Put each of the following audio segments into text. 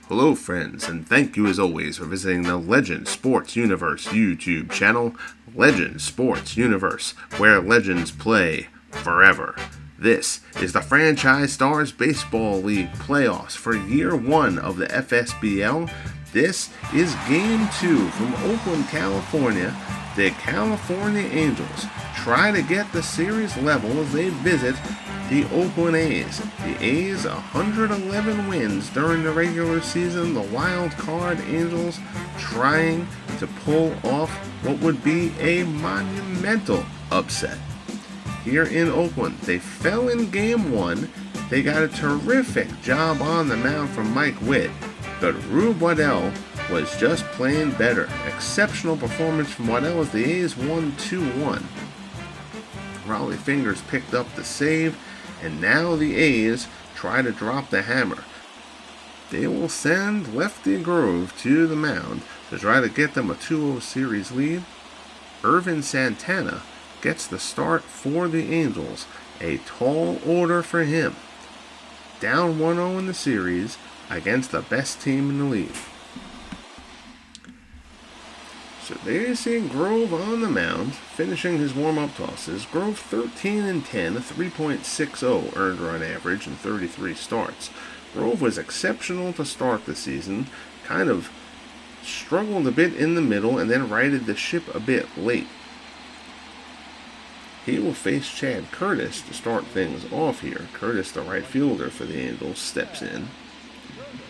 Hello friends, and thank you as always for visiting the Legend Sports Universe YouTube channel, Legend Sports Universe, where legends play forever. This is the Franchise Stars Baseball League playoffs for year 1 of the FSBL. This is Game 2 from Oakland, California. The California Angels try to get the series level as they visit the Oakland A's. The A's 111 wins during the regular season. The wild card Angels trying to pull off what would be a monumental upset. Here in Oakland, they fell in Game 1. They got a terrific job on the mound from Mike Witt, but Rube Waddell was just playing better. Exceptional performance from Waddell as the A's won 2-1. Raleigh Fingers picked up the save, and now the A's try to drop the hammer. They will send Lefty Grove to the mound to try to get them a 2-0 series lead. Ervin Santana gets the start for the Angels. A tall order for him. Down 1-0 in the series against the best team in the league. So there you see Grove on the mound, finishing his warm-up tosses. Grove 13-10, a 3.60 earned run average in 33 starts. Grove was exceptional to start the season, kind of struggled a bit in the middle, and then righted the ship a bit late. He will face Chad Curtis to start things off here. Curtis, the right fielder for the Angels, steps in.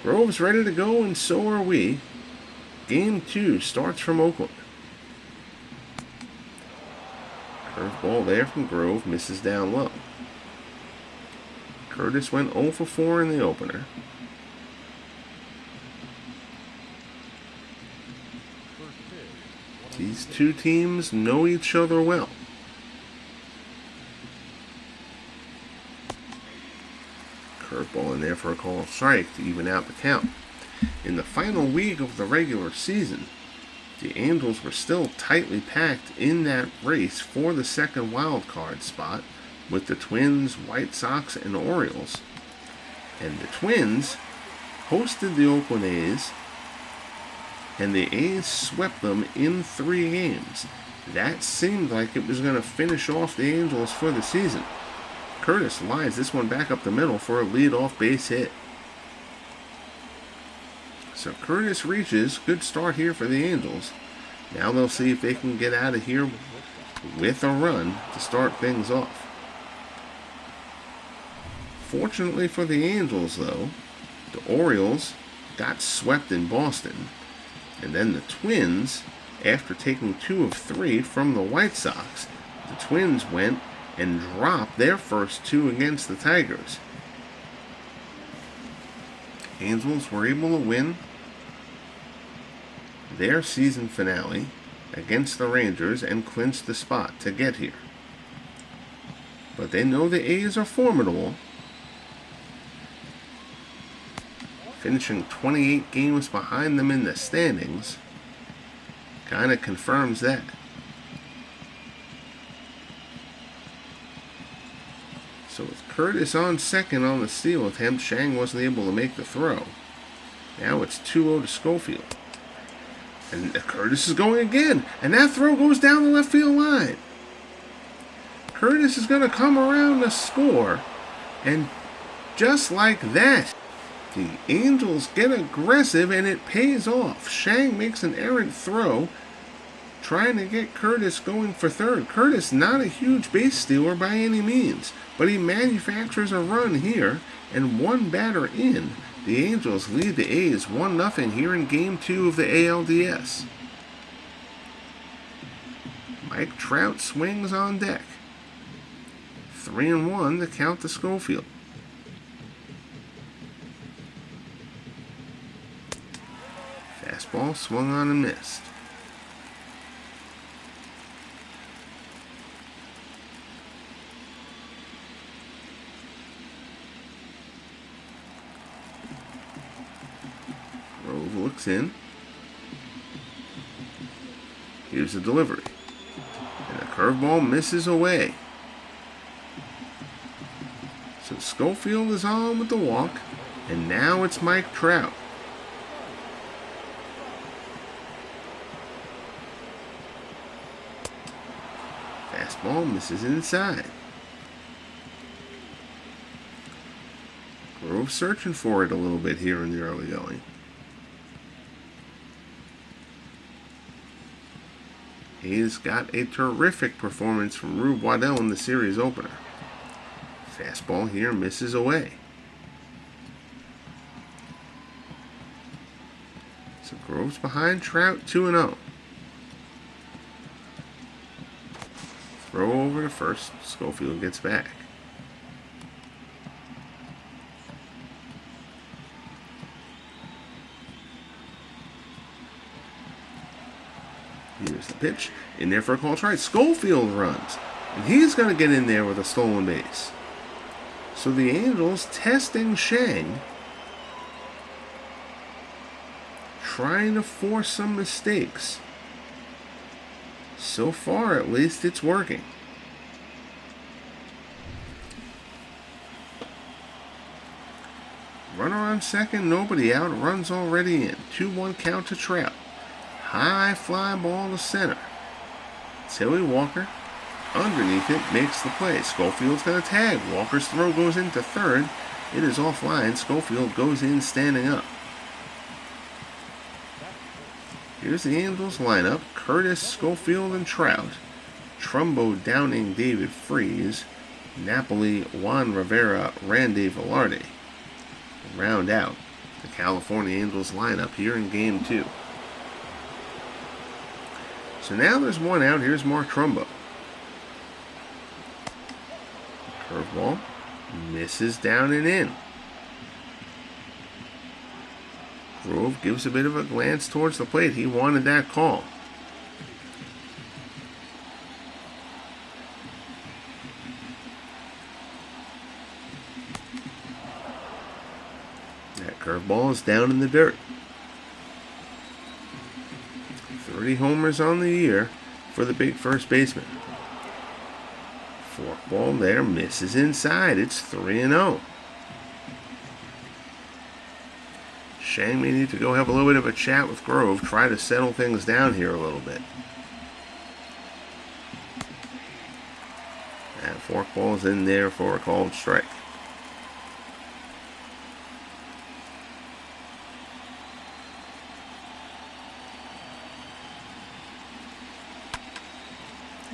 Grove's ready to go, and so are we. Game 2 starts from Oakland. Curveball there from Grove, misses down low. Curtis went 0 for 4 in the opener. These two teams know each other well. Curveball in there for a called strike to even out the count. In the final week of the regular season, the Angels were still tightly packed in that race for the second wild card spot with the Twins, White Sox, and Orioles. And the Twins hosted the Oakland A's, and the A's swept them in 3 games. That seemed like it was going to finish off the Angels for the season. Curtis lines this one back up the middle for a leadoff base hit. So Curtis reaches. Good start here for the Angels. Now they'll see if they can get out of here with a run to start things off. Fortunately for the Angels, though, the Orioles got swept in Boston. And then the Twins, after taking 2 of 3 from the White Sox, the Twins went and dropped their first 2 against the Tigers. Angels were able to win their season finale against the Rangers and clinch the spot to get here. But they know the A's are formidable. Finishing 28 games behind them in the standings kind of confirms that. So with Curtis on second on the steal attempt, Shang wasn't able to make the throw. Now it's 2-0 to Schofield. And Curtis is going again. And that throw goes down the left field line. Curtis is going to come around to score. And just like that, the Angels get aggressive and it pays off. Shang makes an errant throw, trying to get Curtis going for third. Curtis, not a huge base stealer by any means, but he manufactures a run here, and one batter in, the Angels lead the A's 1-0 here in Game 2 of the ALDS. Mike Trout swings on deck. 3-1 to count to Schofield. Fastball swung on and missed. Grove looks in. Here's the delivery. And the curveball misses away. So Schofield is on with the walk. And now it's Mike Trout. Fastball misses inside. Grove searching for it a little bit here in the early going. He's got a terrific performance from Rube Waddell in the series opener. Fastball here misses away. So Grove's behind Trout 2-0. Throw over to first. Schofield gets back. Here's the pitch. In there for a call try. Schofield runs. And he's going to get in there with a stolen base. So the Angels testing Shang. Trying to force some mistakes. So far, at least, it's working. Runner on second, nobody out. Runs already in. 2-1 count to Trout. High fly ball to center. Tilly Walker underneath it makes the play. Schofield's going to tag. Walker's throw goes into third. It is offline. Schofield goes in standing up. Here's the Angels lineup. Curtis, Schofield, and Trout. Trumbo, Downing, David Freese. Napoli, Juan Rivera, Randy Velarde. Round out the California Angels lineup here in Game 2. So now there's one out. Here's Mark Trumbo. Curveball. Misses down and in. Grove gives a bit of a glance towards the plate. He wanted that call. That curveball is down in the dirt. 30 homers on the year for the big first baseman. Forkball there, misses inside. It's 3-0. Shang may need to go have a little bit of a chat with Grove, try to settle things down here a little bit. That forkball's in there for a called strike.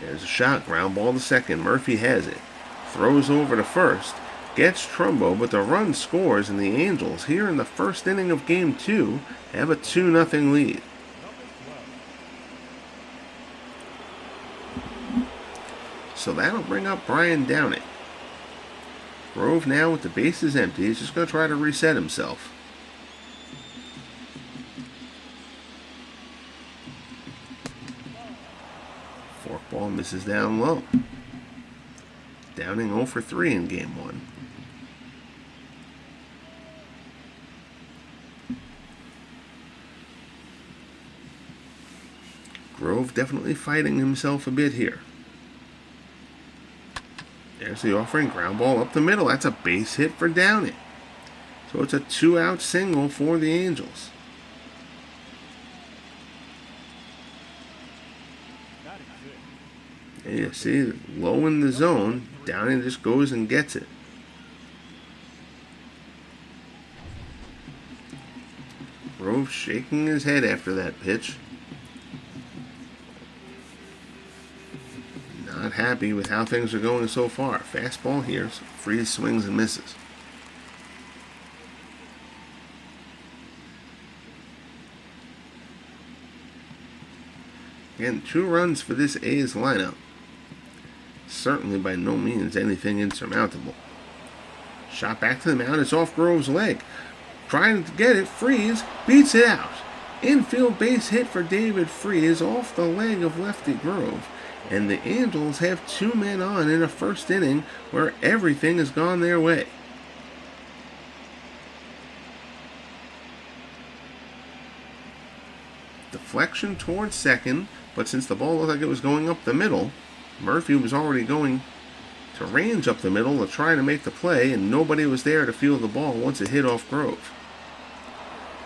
There's a shot, ground ball to second. Murphy has it. Throws over to first. Gets Trumbo, but the run scores, and the Angels, here in the first inning of Game 2, have a 2-0 lead. So that'll bring up Brian Downing. Grove now with the bases empty. He's just going to try to reset himself. Forkball misses down low. Downing 0 for 3 in Game 1. Grove definitely fighting himself a bit here. There's the offering, ground ball up the middle. That's a base hit for Downing. So it's a 2-out single for the Angels. And you see, low in the zone, Downing just goes and gets it. Grove shaking his head after that pitch. Not happy with how things are going so far. Fastball here, so Freese swings and misses. Again, 2 runs for this A's lineup. Certainly by no means anything insurmountable. Shot back to the mound, it's off Grove's leg. Trying to get it, Freese beats it out. Infield base hit for David Freese off the leg of Lefty Grove. And the Angels have 2 men on in a first inning where everything has gone their way. Deflection towards second, but since the ball looked like it was going up the middle, Murphy was already going to range up the middle to try to make the play, and nobody was there to field the ball once it hit off Grove.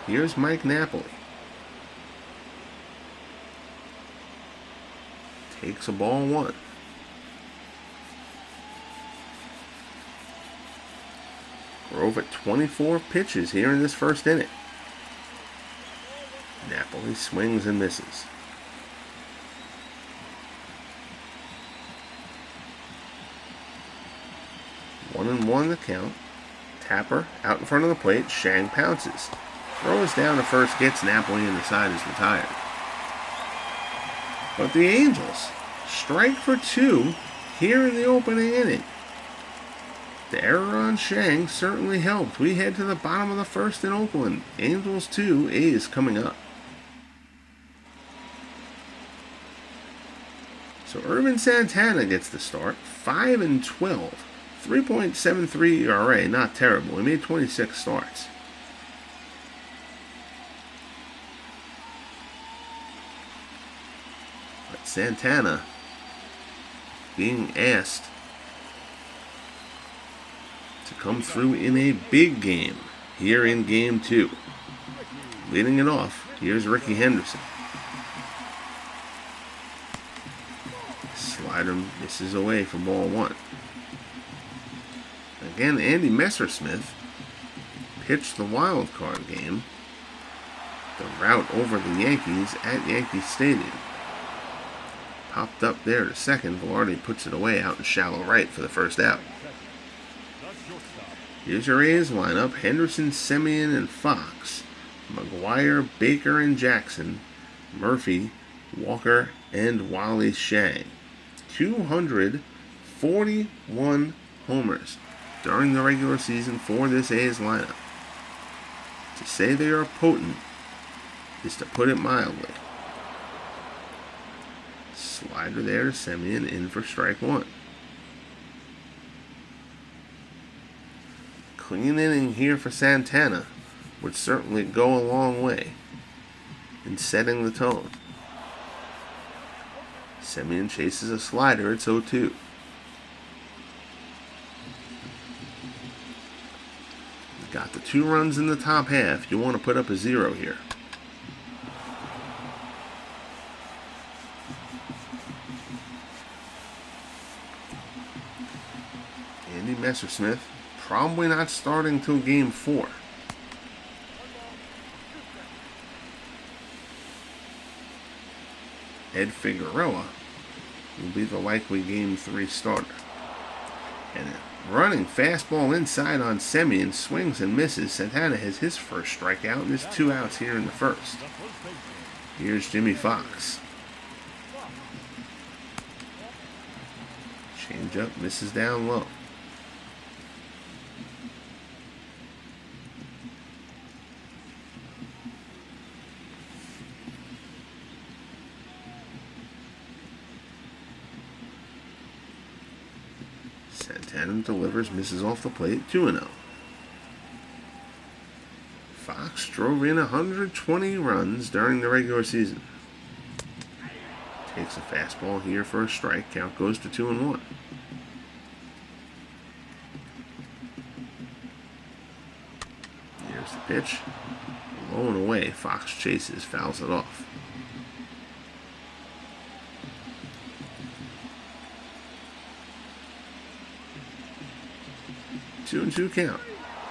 Here's Mike Napoli. Takes a ball 1. Grove at 24 pitches here in this first inning. Napoli swings and misses. 1-1 the count. Tapper out in front of the plate. Shang pounces. Throws down to first, gets Napoli, and the side is retired. But the Angels strike for 2 here in the opening inning. The error on Shang certainly helped. We head to the bottom of the first in Oakland. Angels 2, A's coming up. So Ervin Santana gets the start. 5-12. 3.73 ERA, not terrible. He made 26 starts. But Santana being asked to come through in a big game here in Game 2. Leading it off, here's Ricky Henderson. Slider misses away for ball 1. Again, Andy Messersmith pitched the wild card game. The rout over the Yankees at Yankee Stadium. Popped up there to second. Velarde puts it away out in shallow right for the first out. Here's your A's lineup. Henderson, Semien, and Fox. McGuire, Baker, and Jackson. Murphy, Walker, and Wally Shang. 241 homers during the regular season for this A's lineup. To say they are potent is to put it mildly. Slider there to Semien, in for strike 1. Clean inning here for Santana would certainly go a long way in setting the tone. Semien chases a slider, it's 0-2. Got the 2 runs in the top half. You want to put up a 0 here. Andy Messersmith probably not starting till Game 4. Ed Figueroa will be the likely Game 3 starter. And running fastball inside on Semien, swings and misses. Santana has his first strikeout, and there's 2 outs here in the first. Here's Jimmy Fox. Change up, misses down low. Santana delivers, misses off the plate, 2-0. Fox drove in 120 runs during the regular season. Takes a fastball here for a strike. Count goes to 2-1. Here's the pitch. Low and away. Fox chases, fouls it off. 2-2 count.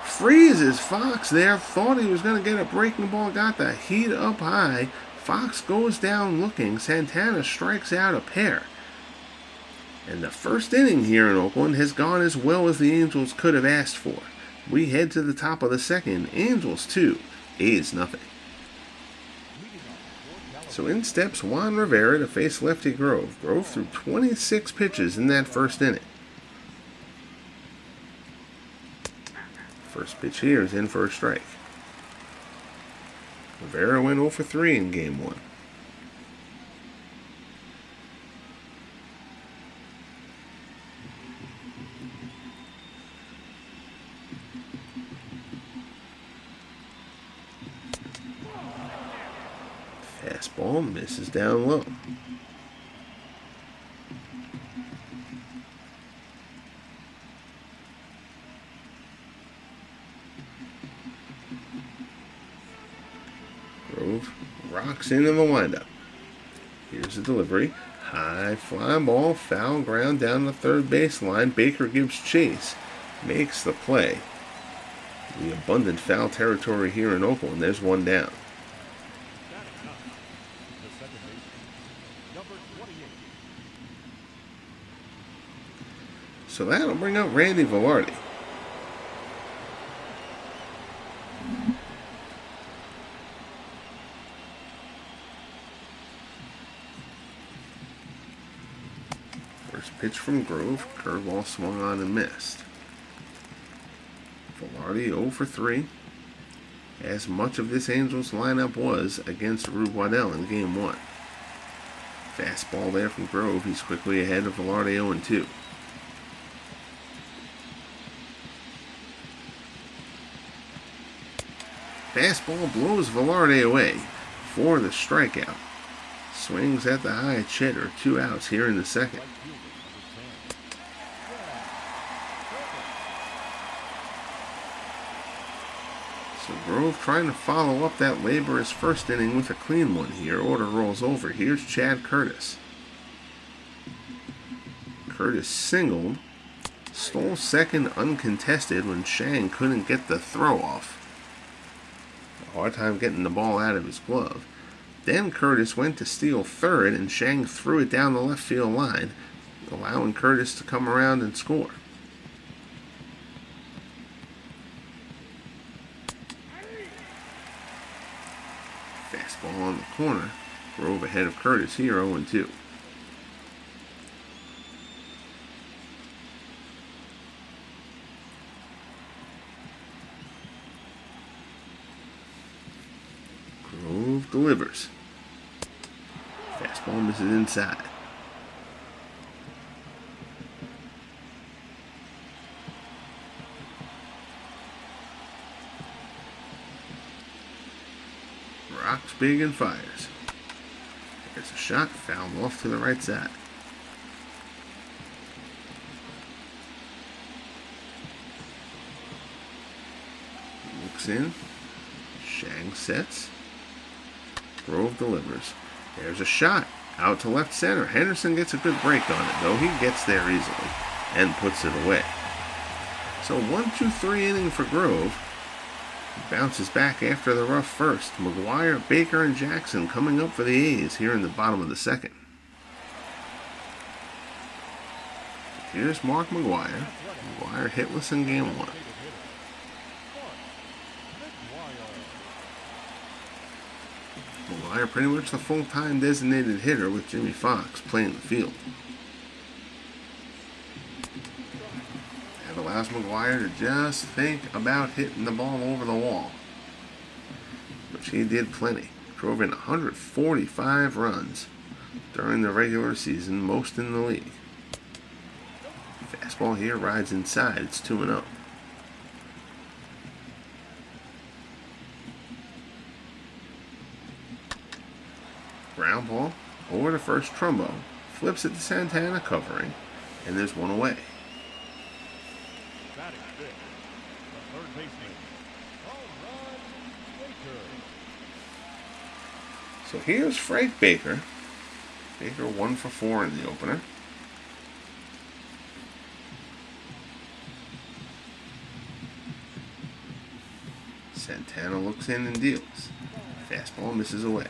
Freezes Fox there. Thought he was going to get a breaking ball. Got the heat up high. Fox goes down looking. Santana strikes out a pair. And the first inning here in Oakland has gone as well as the Angels could have asked for. We head to the top of the second. Angels 2, A's nothing. So in steps Juan Rivera to face Lefty Grove. Grove threw 26 pitches in that first inning. First pitch here is in for a strike. Rivera went 0 for 3 in Game 1. Fastball misses down low. Grove rocks into the windup. Here's the delivery. High fly ball, foul ground down the third baseline. Baker gives chase, makes the play. The abundant foul territory here in Oakland. There's one down. So that'll bring up Randy Velarde. First pitch from Grove. Curveball swung on and missed. Velarde 0 for 3. As much of this Angels lineup was against Rube Waddell in Game 1. Fastball there from Grove. He's quickly ahead of Velarde 0 and 2. Fastball blows Velarde away for the strikeout. Swings at the high cheddar. 2 outs here in the second. So Grove trying to follow up that laborious first inning with a clean one here. Order rolls over. Here's Chad Curtis. Curtis singled. Stole second uncontested when Shang couldn't get the throw off. A hard time getting the ball out of his glove. Then Curtis went to steal third and Shang threw it down the left field line, allowing Curtis to come around and score. Fastball on the corner. Grove ahead of Curtis here, 0 and 2. Grove delivers. Fastball misses inside. Rocks big and fires. There's a shot, fouled off to the right side. Looks in. Shang sets. Grove delivers. There's a shot. Out to left center. Henderson gets a good break on it, though. He gets there easily and puts it away. So 1-2-3 inning for Grove. Bounces back after the rough first. McGuire, Baker, and Jackson coming up for the A's here in the bottom of the second. Here's Mark McGuire. McGuire hitless in Game 1. McGuire pretty much the full-time designated hitter with Jimmy Fox playing the field. That allows McGuire to just think about hitting the ball over the wall, which he did plenty. Drove in 145 runs during the regular season, most in the league. Fastball here rides inside. It's 2-0. Ground ball over to first. Trumbo flips it to Santana covering, and there's one away. So here's Frank Baker. Baker 1 for 4 in the opener. Santana looks in and deals. Fastball misses away.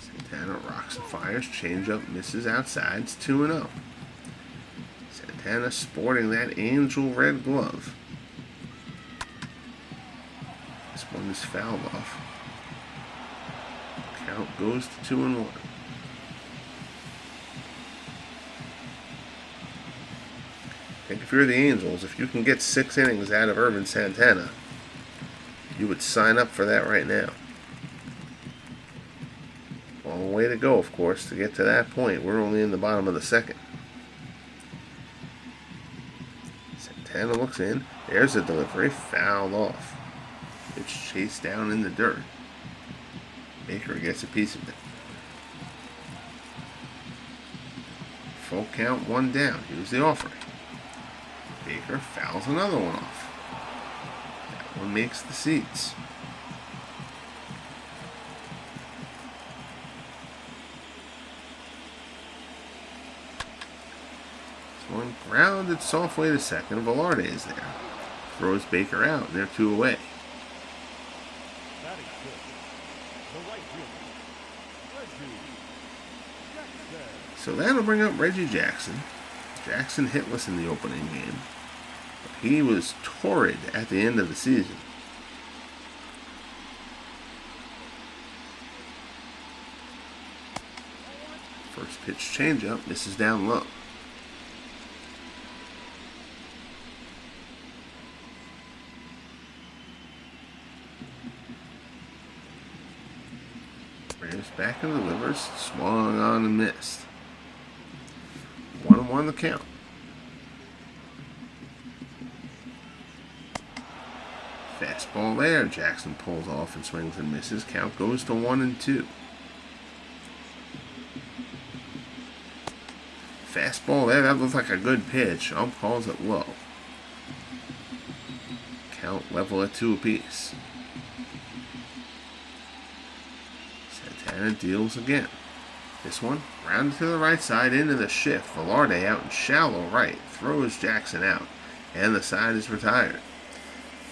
Santana rocks and fires. Changeup misses outside. It's 2-0. Santana sporting that angel red glove. This one is fouled off. Count goes to 2-1. I think if you're the Angels, if you can get 6 innings out of Ervin Santana, you would sign up for that right now. Long way to go, of course, to get to that point. We're only in the bottom of the second. Santana looks in. There's a delivery. Fouled off. It's chased down in the dirt. Baker gets a piece of it. Full count, 1 down. Here's the offering. Baker fouls another one off. That one makes the seats. One grounded softly to second. Velarde is there. Throws Baker out, and they're 2 away. So that'll bring up Reggie Jackson. Jackson hitless in the opening game. He was torrid at the end of the season. First pitch changeup misses down low. Reyes back and delivers, swung on and missed. 1-1 the count. Fastball there. Jackson pulls off and swings and misses. Count goes to 1-2. Fastball there. That looks like a good pitch. Ump calls it low. Count level at 2 apiece. Santana deals again. This one rounded to the right side into the shift. Velarde out in shallow right. Throws Jackson out. And the side is retired.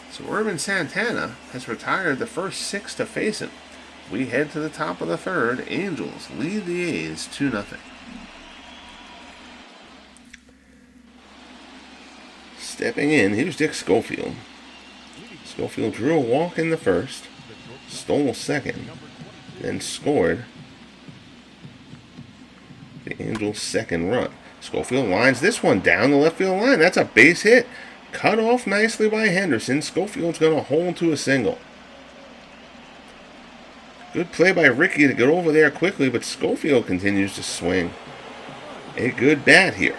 So Ervin Santana has retired the first 6 to face him. We head to the top of the third. Angels lead the A's 2-0. Stepping in, here's Dick Schofield. Schofield drew a walk in the first, stole second, then scored the Angels' second run. Schofield lines this one down the left field line. That's a base hit. Cut off nicely by Henderson. Schofield's going to hold to a single. Good play by Ricky to get over there quickly, but Schofield continues to swing. A good bat here.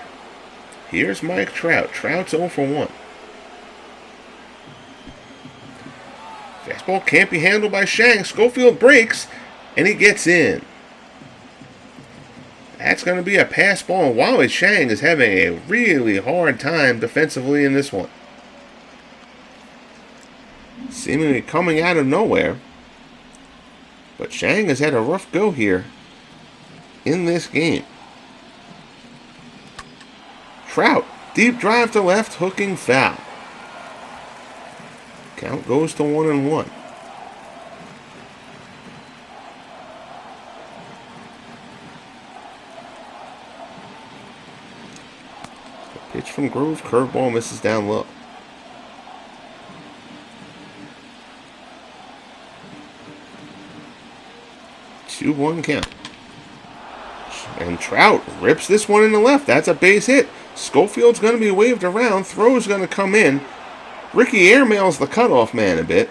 Here's Mike Trout. Trout's 0 for 1. Fastball can't be handled by Shang. Schofield breaks, and he gets in. That's going to be a pass ball, and Wally Shang is having a really hard time defensively in this one. Seemingly coming out of nowhere. But Shang has had a rough go here in this game. Trout, deep drive to left, hooking foul. Count goes to 1-1. Pitch from Grove, curveball misses down low. Two 1 count. And Trout rips this one in the left. That's a base hit. Schofield's going to be waved around. Throw's going to come in. Ricky airmails the cutoff man a bit.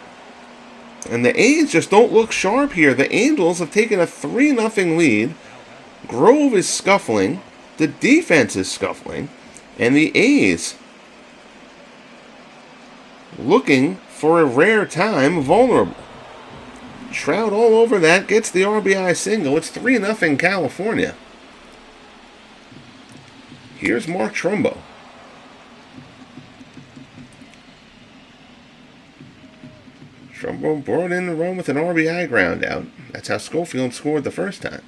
And the A's just don't look sharp here. The Angels have taken a 3-0 lead. Grove is scuffling. The defense is scuffling. And the A's looking for a rare time vulnerable. Trout all over that. Gets the RBI single. It's 3-0 California. Here's Mark Trumbo. Trumbo brought in the run with an RBI ground out. That's how Schofield scored the first time.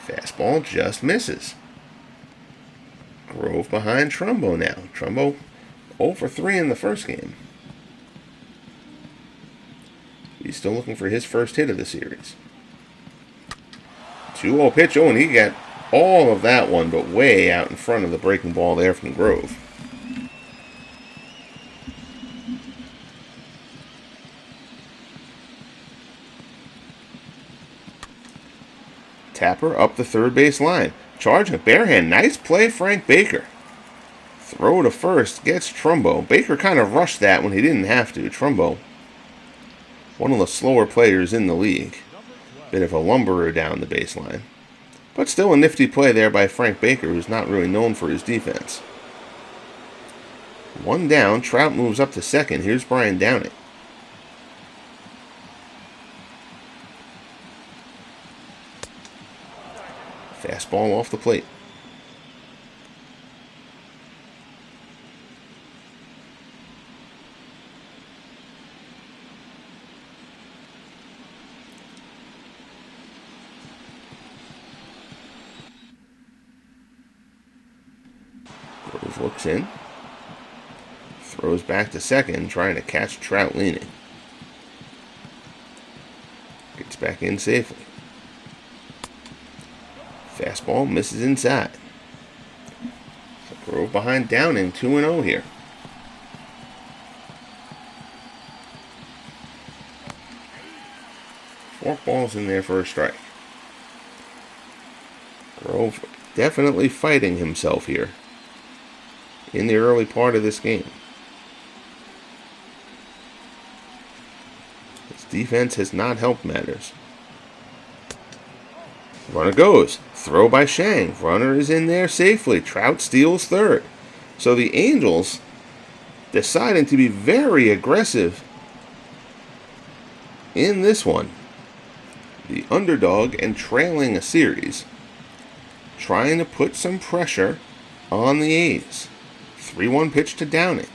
Fastball just misses. Grove behind Trumbo now. Trumbo 0 for 3 in the first game. He's still looking for his first hit of the series. 2-0 pitch. Oh, and he got all of that one, but way out in front of the breaking ball there from Grove. Tapper up the third base line. Charging barehand. Nice play, Frank Baker. Throw to first. Gets Trumbo. Baker kind of rushed that when he didn't have to. Trumbo, one of the slower players in the league. Bit of a lumberer down the baseline. But still a nifty play there by Frank Baker, who's not really known for his defense. One down. Trout moves up to second. Here's Brian Downing. Fastball off the plate. looks in. Throws back to second, trying to catch Trout leaning. Gets back in safely. Fastball misses inside. So Grove behind Downing, 2-0 here. Forkball's in there for a strike. Grove definitely fighting himself here in the early part of this game. His defense has not helped matters. Runner goes. Throw by Shang. Runner is in there safely. Trout steals third. So the Angels deciding to be very aggressive in this one. The underdog and trailing a series, trying to put some pressure on the A's. 3-1 pitch to Downing.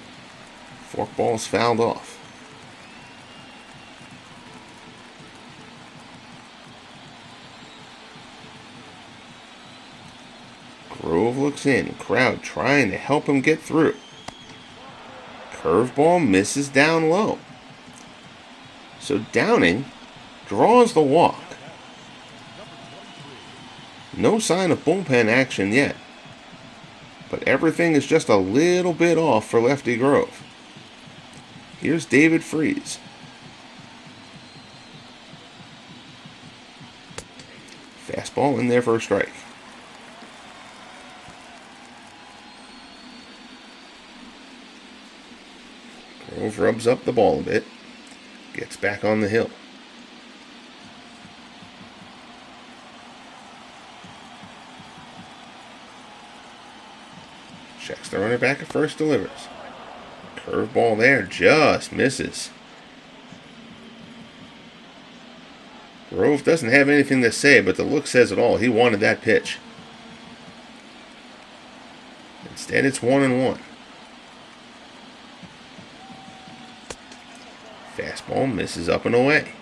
Forkball's fouled off. Grove looks in. Crowd trying to help him get through. Curveball misses down low. So Downing draws the walk. No sign of bullpen action yet, but everything is just a little bit off for Lefty Grove. Here's David Freese. Fastball in there for a strike. Grove rubs up the ball a bit, gets back on the hill. Checks the runner back at first, delivers. Curveball there, just misses. Grove doesn't have anything to say, but the look says it all. He wanted that pitch. Instead, it's 1-1. Fastball misses up and away.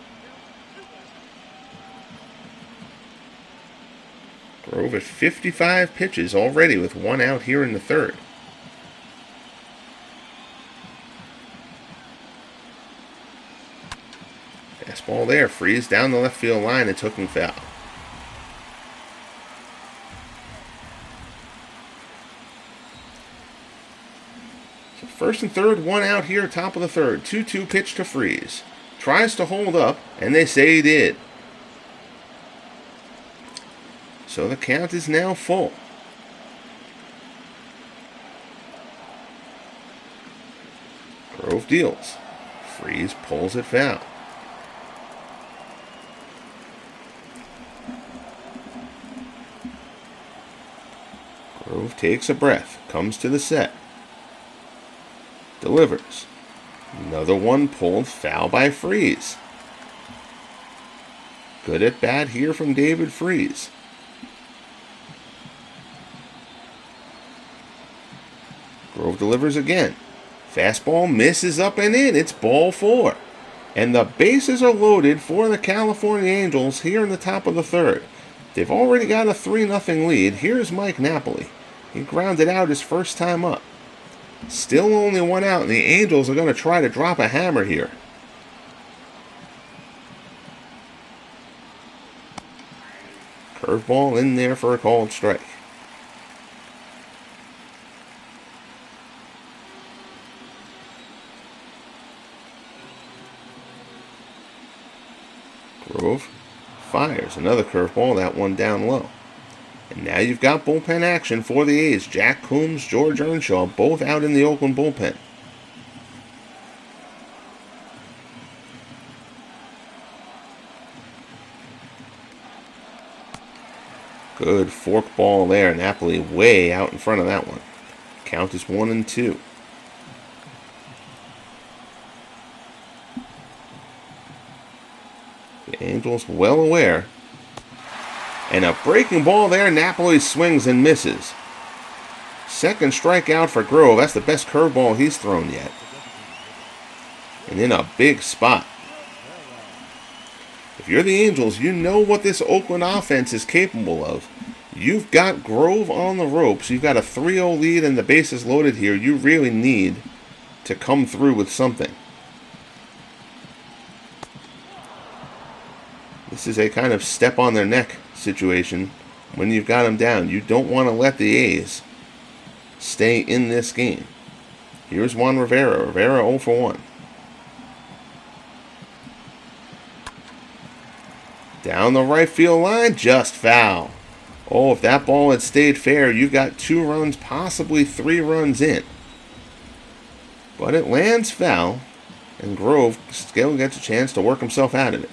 Grove at 55 pitches already with one out here in the third. Fastball there, Freeze down the left field line and took him foul. So first and third, one out here, top of the third. 2-2 pitch to Freeze. Tries to hold up, and they say he did. So the count is now full. Grove deals. Freeze pulls it foul. Grove takes a breath, comes to the set. Delivers. Another one pulled foul by Freeze. Good at bat here from David Freeze. Grove delivers again. Fastball misses up and in. It's ball 4. And the bases are loaded for the California Angels here in the top of the third. They've already got a 3-0 lead. Here's Mike Napoli. He grounded out his first time up. Still only one out, and the Angels are going to try to drop a hammer here. Curveball in there for a called strike. Grove fires another curveball, that one down low. And now you've got bullpen action for the A's. Jack Coombs, George Earnshaw, both out in the Oakland bullpen. Good forkball there. Napoli way out in front of that one. Count is 1-2. The Angels well aware. And a breaking ball there. Napoli swings and misses. Second strikeout for Grove. That's the best curveball he's thrown yet. And in a big spot. If you're the Angels, you know what this Oakland offense is capable of. You've got Grove on the ropes. You've got a 3-0 lead and the bases loaded here. You really need to come through with something. This is a kind of step on their neck situation when you've got them down. You don't want to let the A's stay in this game. Here's Juan Rivera. Rivera 0 for 1. Down the right field line, just foul. Oh, if that ball had stayed fair, you've got 2 runs, possibly 3 runs in. But it lands foul, and Grove still gets a chance to work himself out of it.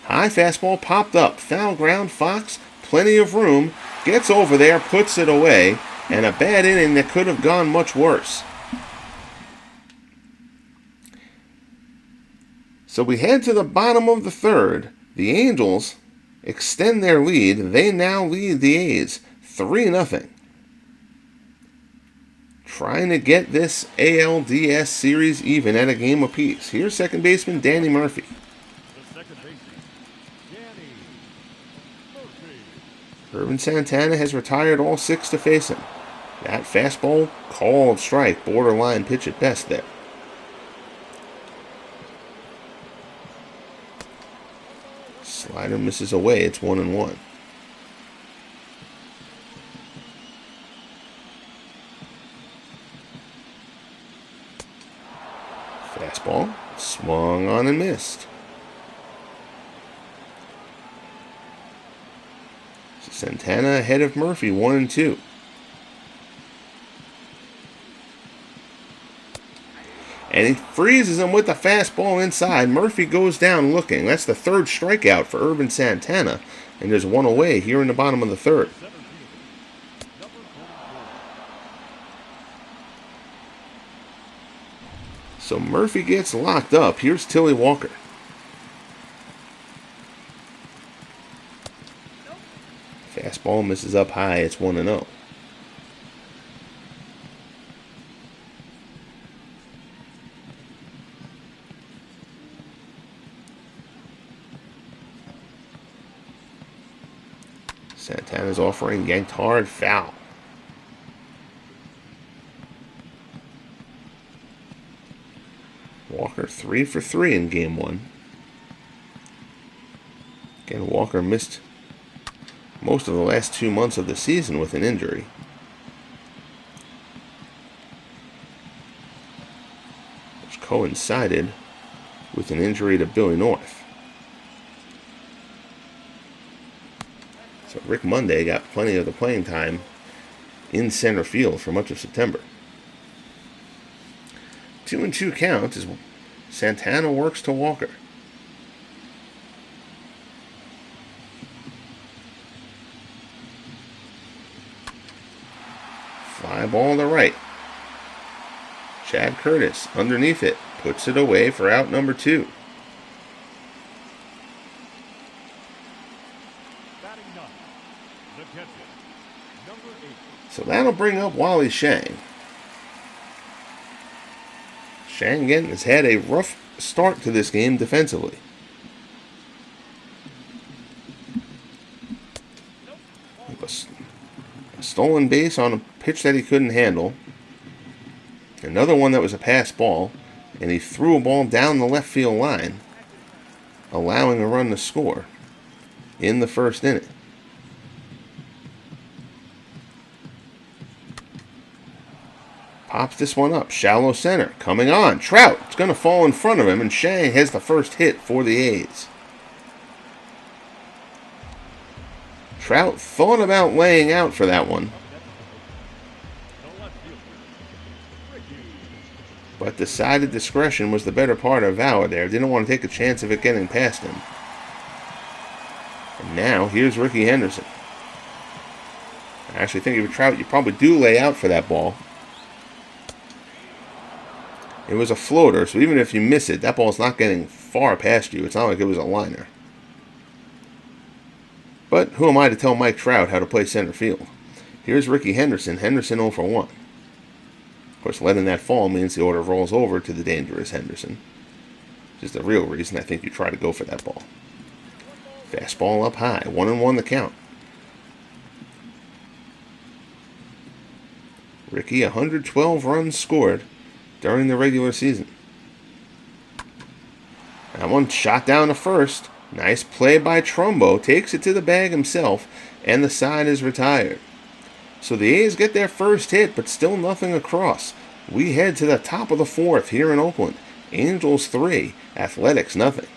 High fastball popped up. Foul ground. Fox, plenty of room. Gets over there, puts it away, and a bad inning that could have gone much worse. So we head to the bottom of the third. The Angels extend their lead. They now lead the A's 3-0. Trying to get this ALDS series even at a game apiece. Here's second baseman Danny Murphy. Ervin Santana has retired all 6 to face him. That fastball, called strike, borderline pitch at best there. Slider misses away, it's 1-1. Fastball, swung on and missed. Santana ahead of Murphy, 1-2. And he freezes him with the fastball inside. Murphy goes down looking. That's the 3rd strikeout for Ervin Santana. And there's 1 away here in the bottom of the 3rd. So Murphy gets locked up. Here's Tilly Walker. Fastball misses up high. It's 1-0. Santana's offering, yanked hard, foul. Walker 3 for 3 in game 1. Again, Walker missed most of the last 2 months of the season with an injury. Which coincided with an injury to Billy North. So Rick Monday got plenty of the playing time in center field for much of September. 2-2 count as Santana works to Walker. Fly ball to right. Chad Curtis underneath it. Puts it away for out number 2. So that'll bring up Wally Shang. Shang again has had a rough start to this game defensively. A stolen base on a pitch that he couldn't handle. Another one that was a pass ball. And he threw a ball down the left field line, allowing a run to score in the 1st inning. Pops this one up. Shallow center. Coming on. Trout. It's going to fall in front of him, and Shang has the first hit for the A's. Trout thought about laying out for that one, but decided discretion was the better part of valor there. Didn't want to take a chance of it getting past him. And now, here's Ricky Henderson. I actually think if you're Trout, you probably do lay out for that ball. It was a floater, so even if you miss it, that ball's not getting far past you. It's not like it was a liner. But who am I to tell Mike Trout how to play center field? Here's Ricky Henderson. Henderson 0 for 1. Of course, letting that fall means the order rolls over to the dangerous Henderson. Which is the real reason I think you try to go for that ball. Fastball up high. 1-1 the count. Ricky, 112 runs scored during the regular season. That one shot down to first. Nice play by Trumbo. Takes it to the bag himself, and the side is retired. So the A's get their first hit, but still nothing across. We head to the top of the fourth here in Oakland. Angels 3, Athletics nothing.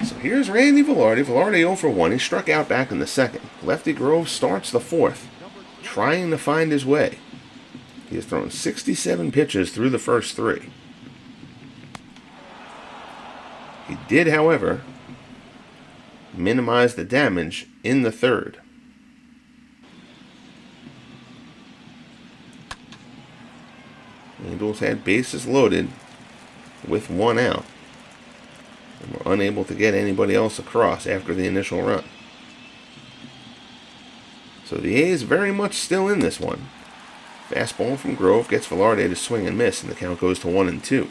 So here's Randy Velarde. Velarde 0 for 1. He struck out back in the second. Lefty Grove starts the fourth, trying to find his way. He has thrown 67 pitches through the first 3. He did, however, minimize the damage in the third. Angels had bases loaded with 1 out, and were unable to get anybody else across after the initial run. So the A's very much still in this one. Fastball from Grove gets Velarde to swing and miss, and the count goes to 1-2.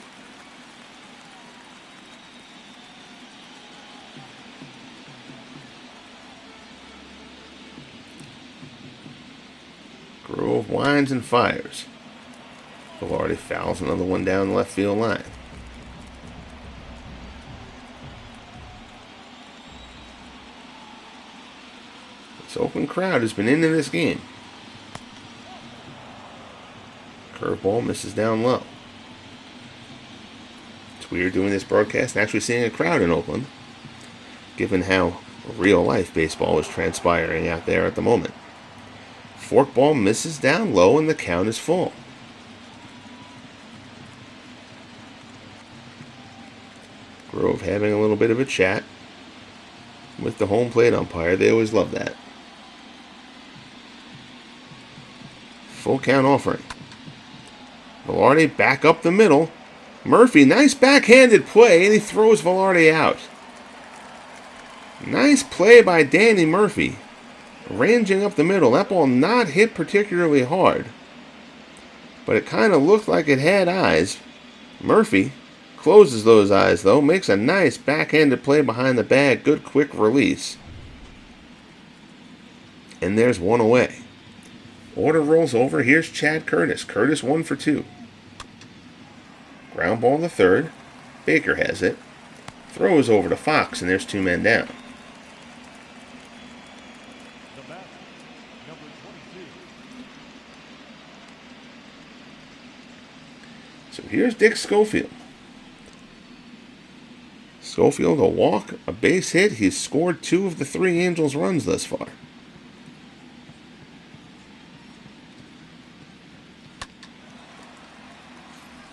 Grove winds and fires. Velarde fouls another one down the left field line. This Oakland crowd has been into this game. Curveball misses down low. It's weird doing this broadcast and actually seeing a crowd in Oakland, given how real life baseball is transpiring out there at the moment. Forkball misses down low and the count is full. Grove having a little bit of a chat with the home plate umpire. They always love that. Full count offering. Velarde back up the middle. Murphy, nice backhanded play, and he throws Velarde out. Nice play by Danny Murphy. Ranging up the middle. That ball not hit particularly hard, but it kind of looked like it had eyes. Murphy closes those eyes, though. Makes a nice backhanded play behind the bag. Good quick release. And there's one away. Order rolls over. Here's Chad Curtis. Curtis 1 for 2. Ground ball to third. Baker has it. Throws over to Fox, and there's 2 men down. So here's Dick Schofield. Schofield, a walk, a base hit. He's scored 2 of the 3 Angels runs thus far.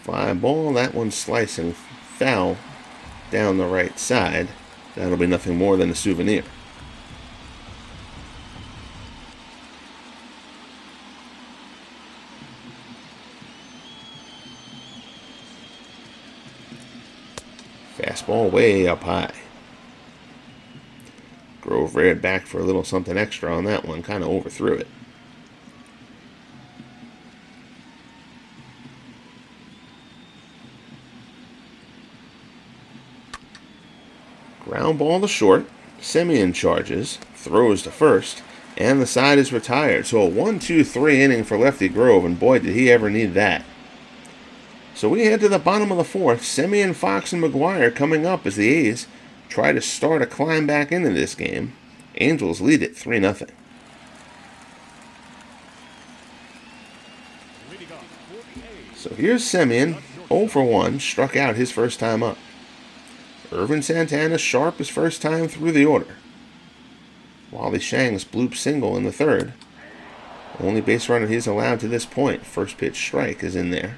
Fly ball, that one's slicing foul down the right side. That'll be nothing more than a souvenir. Fastball way up high. Grove reared back for a little something extra on that one. Kind of overthrew it. Ground ball to short. Semien charges. Throws to first. And the side is retired. So a 1-2-3 inning for Lefty Grove. And boy, did he ever need that. So we head to the bottom of the fourth. Semien, Fox, and McGuire coming up as the A's try to start a climb back into this game. Angels lead it 3-0. So here's Semien, 0 for 1, struck out his first time up. Ervin Santana sharp his first time through the order. Wally Shang's bloop single in the third. Only base runner he's allowed to this point. First pitch strike is in there.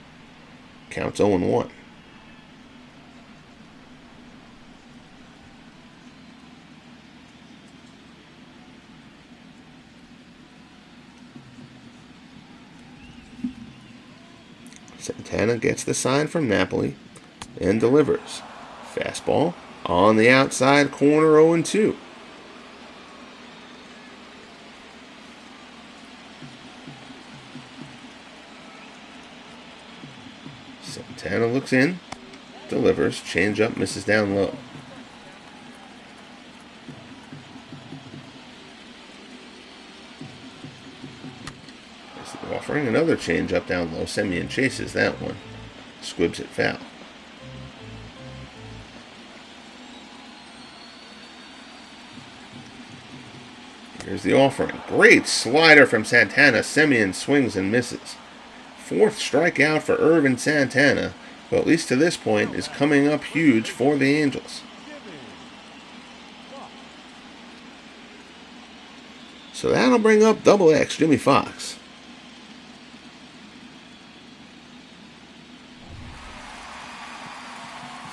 Counts 0-1. Santana gets the sign from Napoli and delivers. Fastball on the outside corner, 0-2. Santana looks in, delivers, changeup misses down low. Offering another changeup down low. Semien chases that one. Squibs it foul. Here's the offering. Great slider from Santana. Semien swings and misses. Fourth strikeout for Ervin Santana, who at least to this point is coming up huge for the Angels. So that'll bring up double X, Jimmy Fox.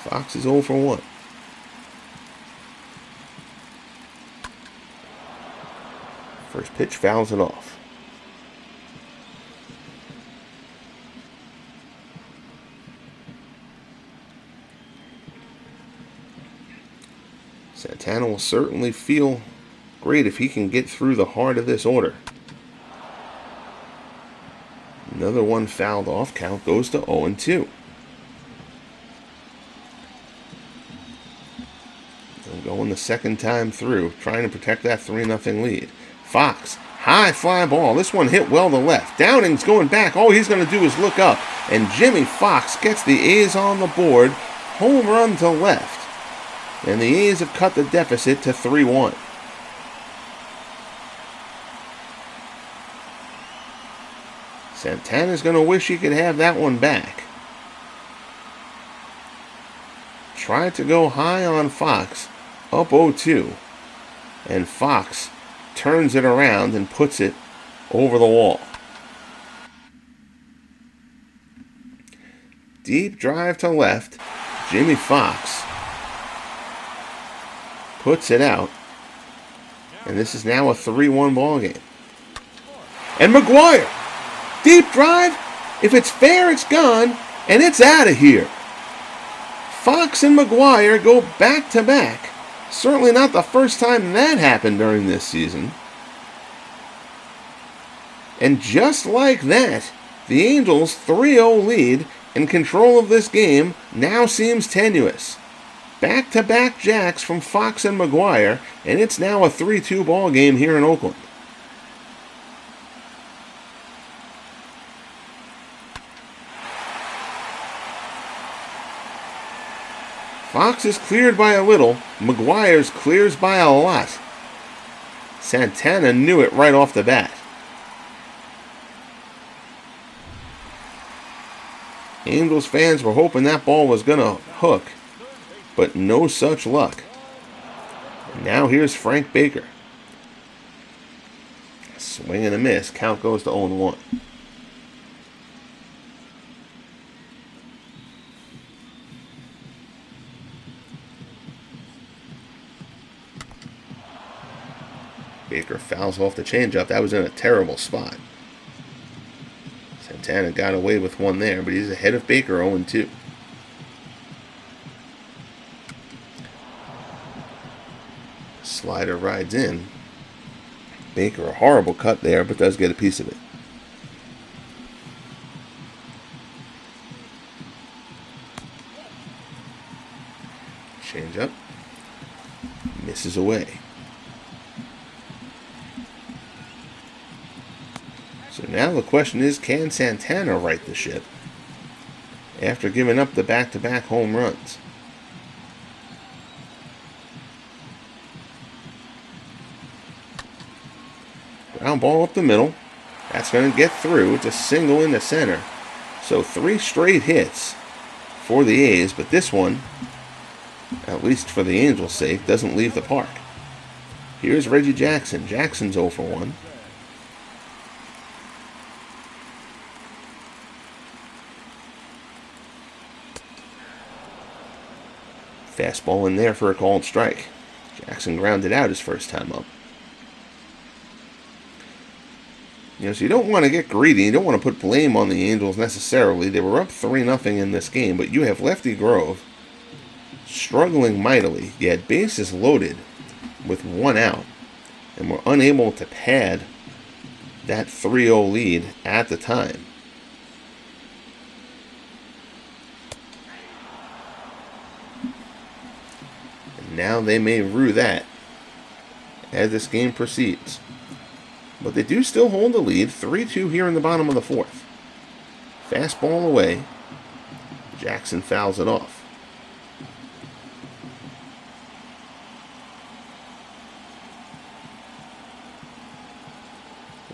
Fox is 0 for 1. First pitch fouls it off. Santana will certainly feel great if he can get through the heart of this order. Another one fouled off. Count goes to 0-2. Going the second time through, trying to protect that 3-0 lead. Fox, high fly ball. This one hit well to left. Downing's going back. All he's going to do is look up. And Jimmy Fox gets the A's on the board. Home run to left. And the A's have cut the deficit to 3-1. Santana's going to wish he could have that one back. Tried to go high on Fox. Up 0-2. And Fox turns it around and puts it over the wall. Deep drive to left. Jimmy Fox puts it out. And this is now a 3-1 ball game. And McGuire. Deep drive. If it's fair, it's gone. And it's out of here. Fox and McGuire go back to back. Certainly not the first time that happened during this season. And just like that, the Angels' 3-0 lead and control of this game now seems tenuous. Back-to-back jacks from Fox and McGuire, and it's now a 3-2 ball game here in Oakland. Fox is cleared by a little. McGuire's clears by a lot. Santana knew it right off the bat. Angels fans were hoping that ball was going to hook, but no such luck. And now here's Frank Baker. Swing and a miss. Count goes to 0-1. Baker fouls off the changeup. That was in a terrible spot. Santana got away with one there, but he's ahead of Baker 0-2. Slider rides in. Baker, a horrible cut there, but does get a piece of it. Changeup. Misses away. So now the question is, can Santana right the ship after giving up the back-to-back home runs? Ground ball up the middle. That's going to get through. It's a single into center. So 3 straight hits for the A's, but this one, at least for the Angels' sake, doesn't leave the park. Here's Reggie Jackson. Jackson's 0 for 1. Fastball in there for a called strike. Jackson grounded out his first time up. So you don't want to get greedy. You don't want to put blame on the Angels necessarily. They were up 3-0 in this game, but you have Lefty Grove struggling mightily. You had bases loaded with 1 out and were unable to pad that 3-0 lead at the time. And now they may rue that as this game proceeds. But they do still hold the lead, 3-2 here in the bottom of the fourth. Fastball away. Jackson fouls it off.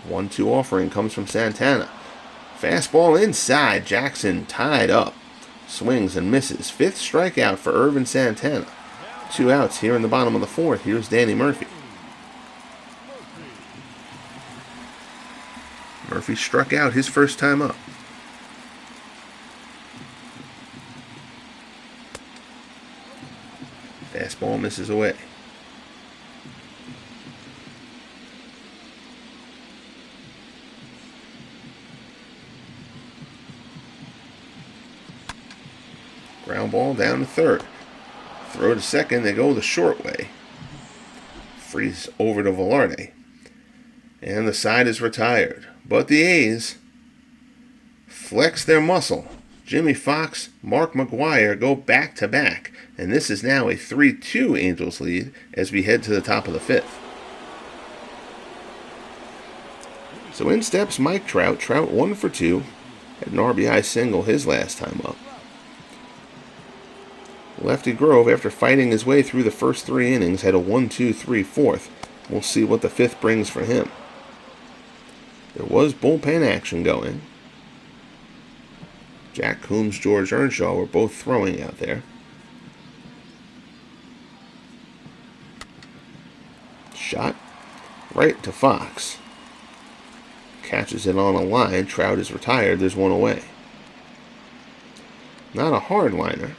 1-2 offering comes from Santana. Fastball inside. Jackson tied up. Swings and misses. Fifth strikeout for Ervin Santana. 2 outs here in the bottom of the fourth. Here's Danny Murphy. Murphy struck out his first time up. Fastball misses away. Ground ball down to third. Throw to second, they go the short way. Freeze over to Velarde. And the side is retired. But the A's flex their muscle. Jimmy Fox, Mark McGwire go back-to-back. And this is now a 3-2 Angels lead as we head to the top of the fifth. So in steps Mike Trout. Trout 1 for 2. Had an RBI single his last time up. Lefty Grove, after fighting his way through the first 3 innings, had a 1-2-3 fourth. We'll see what the fifth brings for him. There was bullpen action going. Jack Coombs, George Earnshaw were both throwing out there. Shot right to Fox. Catches it on a line. Trout is retired. There's 1 away. Not a hard liner.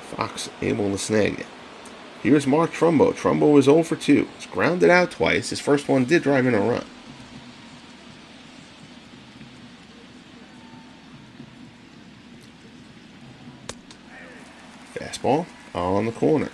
Fox able to snag it. Here's Mark Trumbo. Trumbo is 0 for 2. He's grounded out twice. His first one did drive in a run. Fastball on the corner.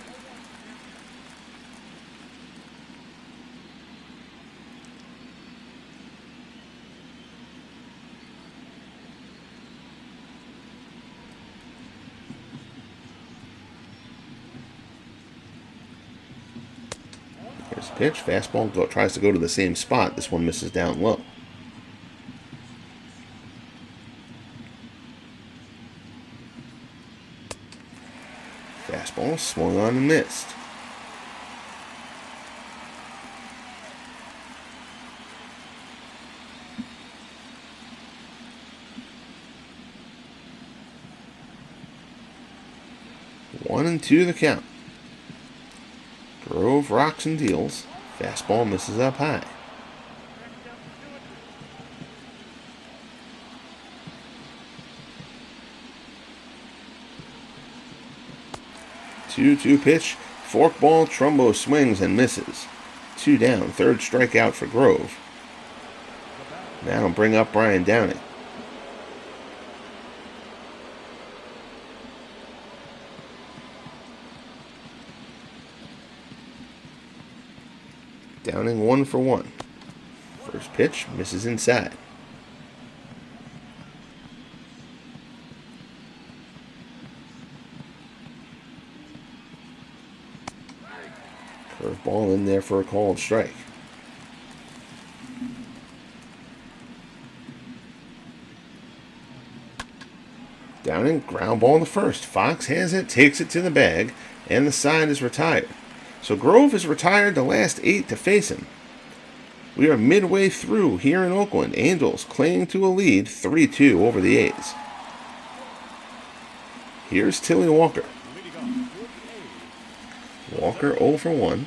Here's the pitch. Fastball tries to go to the same spot. This one misses down low. Fastball swung on and missed. One and 2 the count. Grove rocks and deals. Fastball misses up high. Two pitch. Forkball. Trumbo swings and misses. 2 down. Third strikeout for Grove. That'll bring up Brian Downing. Downing 1 for 1. First pitch misses inside. Curveball in there for a called strike. Downing, ground ball in the first. Fox has it, takes it to the bag, and the side is retired. So Grove has retired the last 8 to face him. We are midway through here in Oakland. Angels clinging to a lead, 3-2 over the A's. Here's Tilly Walker. Walker 0 for 1.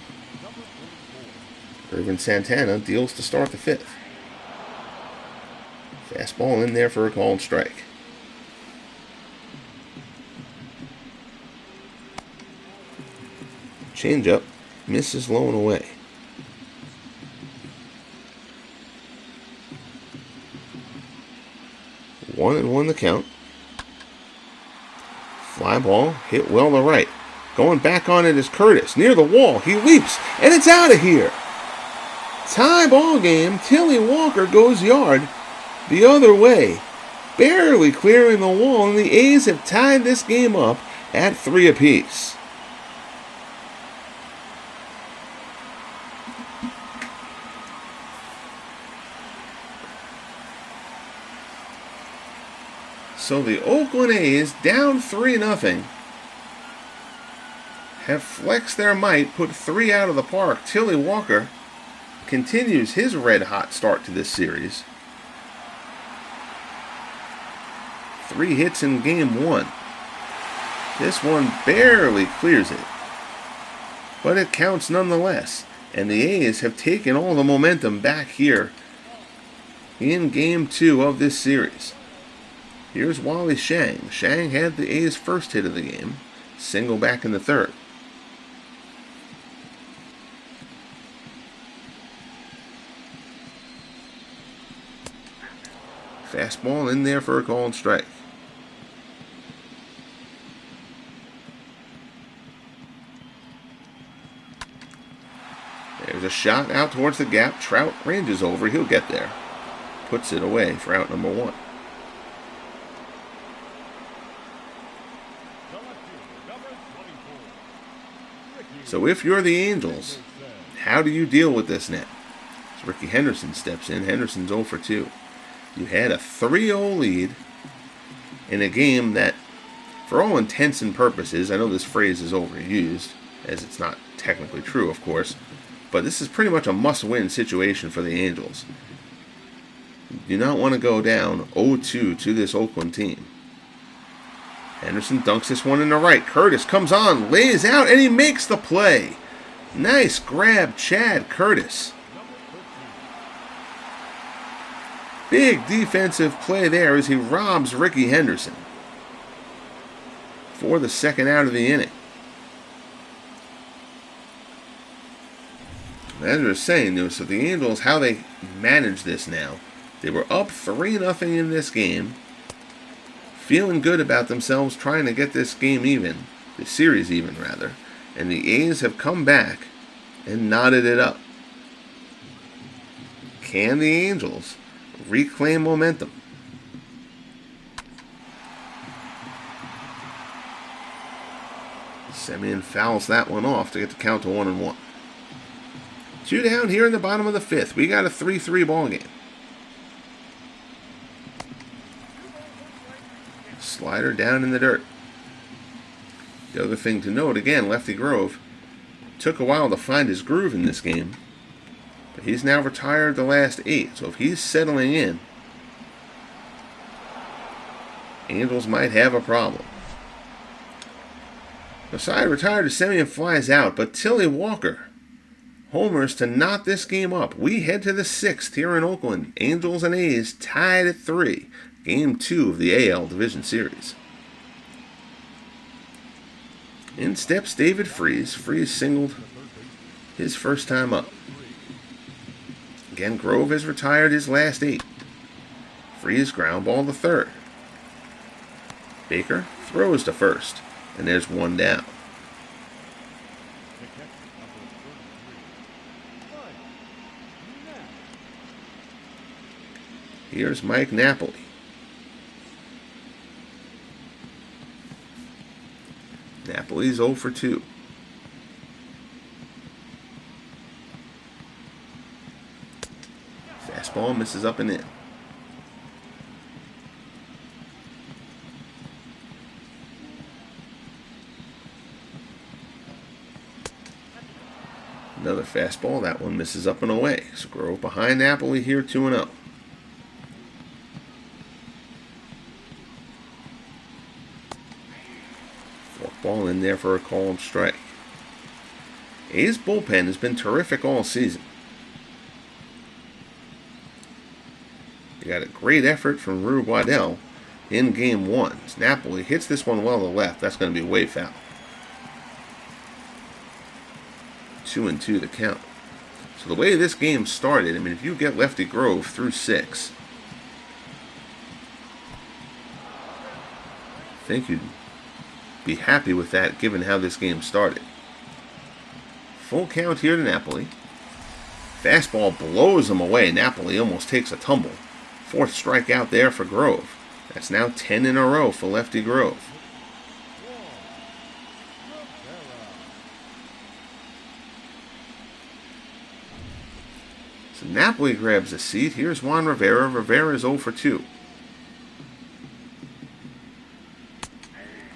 Ervin Santana deals to start the fifth. Fastball in there for a called strike. Changeup misses low and away. One and 1 the count. Fly ball hit well to right. Going back on it is Curtis. Near the wall. He leaps. And it's out of here. Tie ball game. Tilly Walker goes yard the other way. Barely clearing the wall. And the A's have tied this game up at 3 apiece. So the Oakland A's, down 3-0, have flexed their might, put 3 out of the park. Tilly Walker continues his red-hot start to this series. 3 hits in game 1. This one barely clears it, but it counts nonetheless. And the A's have taken all the momentum back here in game 2 of this series. Here's Wally Shang. Shang had the A's first hit of the game, single back in the 3rd. Fastball in there for a called strike. There's a shot out towards the gap. Trout ranges over. He'll get there. Puts it away for out number 1. So if you're the Angels, how do you deal with this now? As Ricky Henderson steps in. Henderson's 0 for 2. You had a 3-0 lead in a game that, for all intents and purposes, I know this phrase is overused, as it's not technically true, of course, but this is pretty much a must-win situation for the Angels. You do not want to go down 0-2 to this Oakland team. Henderson dunks this one in the right. Curtis comes on, lays out, and he makes the play. Nice grab, Chad Curtis. Big defensive play there as he robs Ricky Henderson for the 2nd out of the inning. As I was saying, so the Angels, how they manage this now. They were up 3-0 in this game, feeling good about themselves, trying to get this game even, the series even rather, and the A's have come back and knotted it up. Can the Angels reclaim momentum? Semien fouls that one off to get the count to 1-1. 2 down here in the bottom of the 5th. We got a 3-3 ball game. Slider down in the dirt. The other thing to note, again, Lefty Grove took a while to find his groove in this game, but he's now retired the last 8. So if he's settling in, Angels might have a problem. The side retired as Semien flies out, but Tilly Walker homers to knot this game up. We head to the 6th here in Oakland. Angels and A's tied at 3. Game 2 of the AL Division Series. In steps David Freese. Freese singled his first time up. Again, Grove has retired his last 8. Freese ground ball to 3rd. Baker throws to 1st. And there's 1 down. Here's Mike Napoli. Napoli's 0 for 2. Fastball misses up and in. Another fastball. That one misses up and away. So Grove behind Napoli here 2-0. Ball in there for a called strike. A's bullpen has been terrific all season. You got a great effort from Rube Waddell in game 1. Napoli hits this one well to left. That's going to be way foul. 2-2 the count. So the way this game started, I mean, if you get Lefty Grove through 6, I think you'd be happy with that given how this game started. Full count here to Napoli. Fastball blows him away. Napoli almost takes a tumble. 4th strikeout there for Grove. That's now 10 in a row for Lefty Grove. So Napoli grabs a seat. Here's Juan Rivera. Rivera's 0 for 2.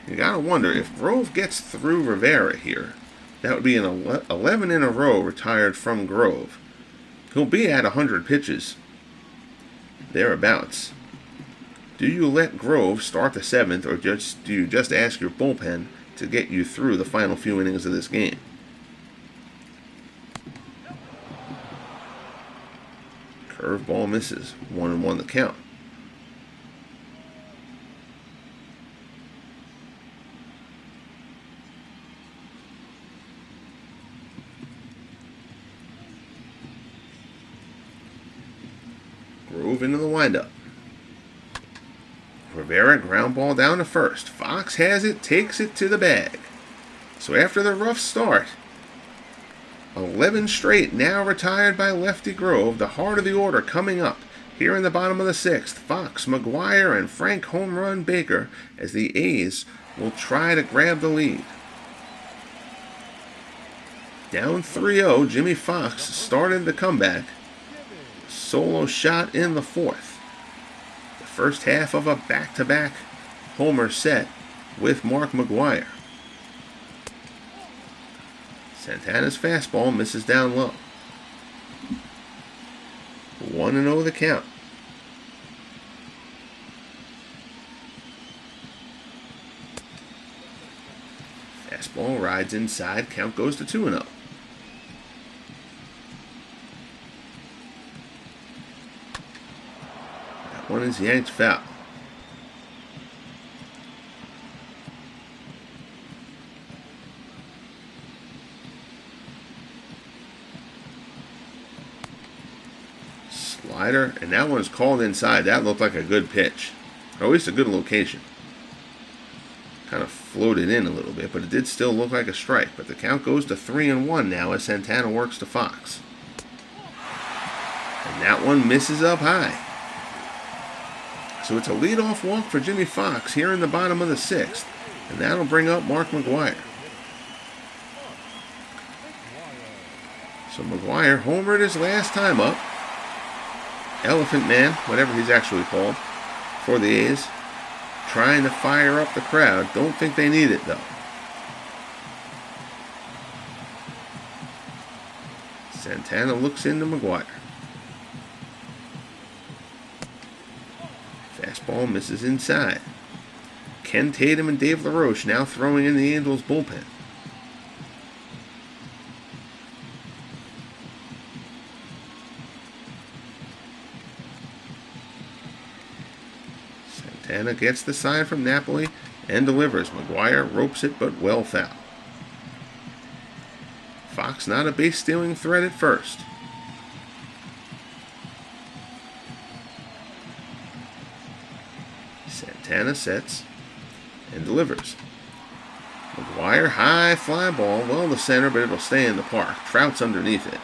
You gotta wonder, if Grove gets through Rivera here, that would be an 11 in a row retired from Grove. He'll be at 100 pitches, thereabouts. Do you let Grove start the 7th, or do you just ask your bullpen to get you through the final few innings of this game? Curveball misses. 1-1 the count. Grove into the windup. Rivera ground ball down to first. Fox has it, takes it to the bag. So after the rough start, 11 straight now retired by Lefty Grove. The heart of the order coming up here in the bottom of the 6th. Fox, McGuire, and Frank Home Run Baker as the A's will try to grab the lead. Down 3-0, Jimmy Fox started the comeback. Solo shot in the 4th. The first half of a back-to-back homer set with Mark McGuire. Santana's fastball misses down low. 1-0 the count. Fastball rides inside. Count goes to 2-0. That one is yanked foul. Slider, and that one is called inside. That looked like a good pitch, or at least a good location. Kind of floated in a little bit, but it did still look like a strike. But the count goes to 3-1 now as Santana works to Fox. And that one misses up high. So it's a leadoff walk for Jimmy Fox here in the bottom of the 6th. And that'll bring up Mark McGuire. So McGuire homered his last time up. Elephant Man, whatever he's actually called, for the A's. Trying to fire up the crowd. Don't think they need it, though. Santana looks into McGuire. Fastball misses inside. Ken Tatum and Dave LaRoche now throwing in the Angels' bullpen. Santana gets the sign from Napoli and delivers. McGuire ropes it, but well foul. Fox not a base-stealing threat at first. Santana sets and delivers. McGuire, high fly ball, well to center, but it'll stay in the park. Trout's underneath it.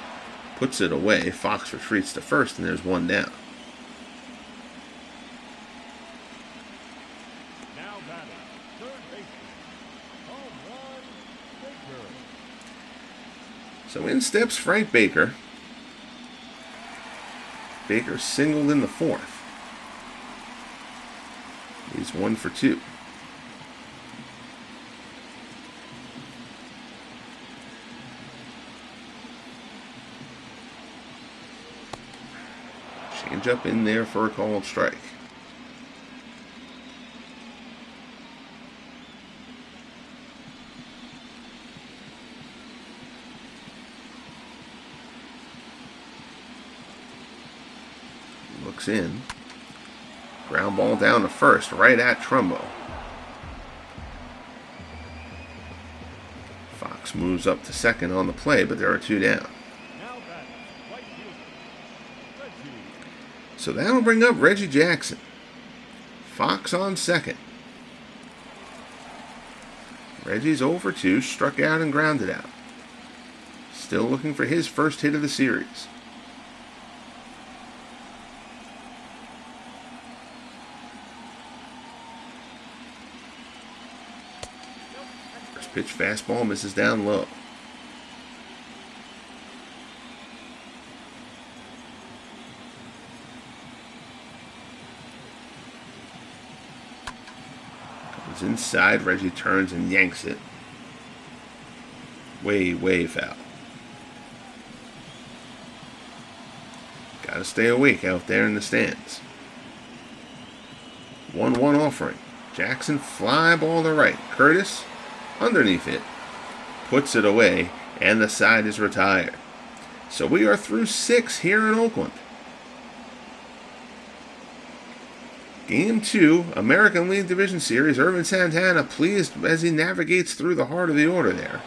Puts it away. Fox retreats to first, and there's one down. So in steps Frank Baker. Baker singled in the 4th. He's 1 for 2. Change up in there for a called strike. Looks in. Ground ball down to first, right at Trumbo. Fox moves up to second on the play, but there are 2 down. So that'll bring up Reggie Jackson. Fox on second. Reggie's 0 for 2, struck out and grounded out. Still looking for his first hit of the series. Pitch fastball misses down low. Comes Comes inside. Reggie turns and yanks it. Way foul. Gotta stay awake out there in the stands. 1-1 offering. Jackson fly ball to right. Curtis underneath it. Puts it away, and the side is retired. So we are through 6 here in Oakland. Game 2, American League Division Series. Ervin Santana pleased as he navigates through the heart of the order there.